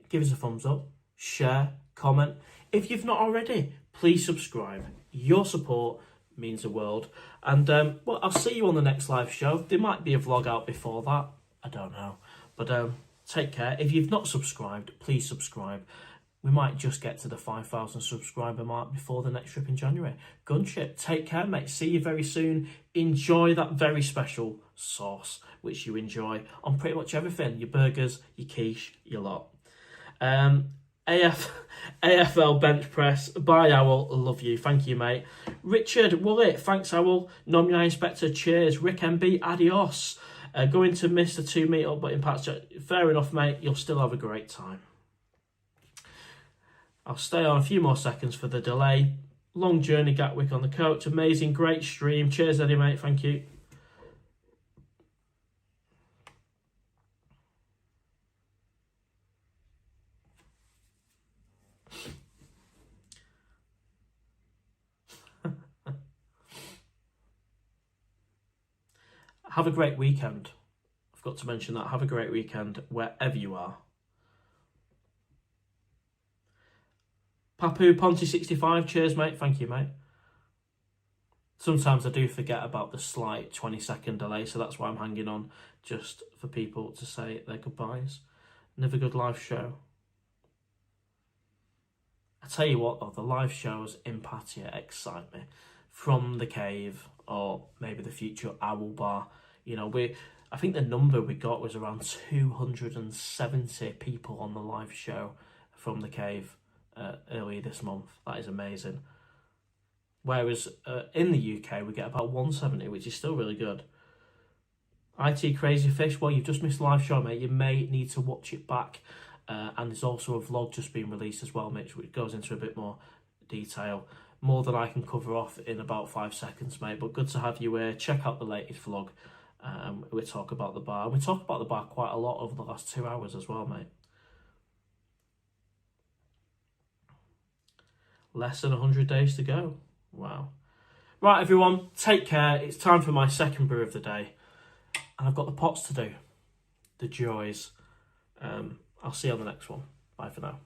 give us a thumbs up, share, comment. If you've not already, please subscribe. Your support means the world. And well, I'll see you on the next live show. There might be a vlog out before that. I don't know. But take care. If you've not subscribed, please subscribe. We might just get to the 5,000 subscriber mark before the next trip in January. Gunship, take care, mate. See you very soon. Enjoy that very special sauce, which you enjoy on pretty much everything. Your burgers, your quiche, your lot. AFL bench press. Bye, Owl. Love you. Thank you, mate. Richard Woollett. Thanks, Owl. Nominee Inspector. Cheers. Rick MB. Adios. Going to miss the 2 meetup, but in Pattaya. Fair enough, mate. You'll still have a great time. I'll stay on a few more seconds for the delay. Long journey, Gatwick on the coach. Amazing, great stream. Cheers, Eddie, mate. Thank you. Have a great weekend. I've got to mention that. Have a great weekend wherever you are. Papu Ponty 65, cheers, mate. Thank you, mate. Sometimes I do forget about the slight 20-second delay, so that's why I'm hanging on, just for people to say their goodbyes. Another good live show. I tell you what, though, the live shows in Pattaya excite me. From the cave, or maybe the future Owl Bar. You know, I think the number we got was around 270 people on the live show from the cave. Earlier this month. That is amazing. Whereas in the UK we get about 170, which is still really good. IT Crazy Fish, well, you've just missed the live show, mate. You may need to watch it back. And there's also a vlog just being released as well, Mitch, which goes into a bit more detail. More than I can cover off in about 5 seconds, mate. But good to have you here. Check out the latest vlog. We talk about the bar. And we talk about the bar quite a lot over the last 2 hours as well, mate. Less than 100 days to go. Wow. Right, everyone, take care. It's time for my second brew of the day. And I've got the pots to do. The joys. I'll see you on the next one. Bye for now.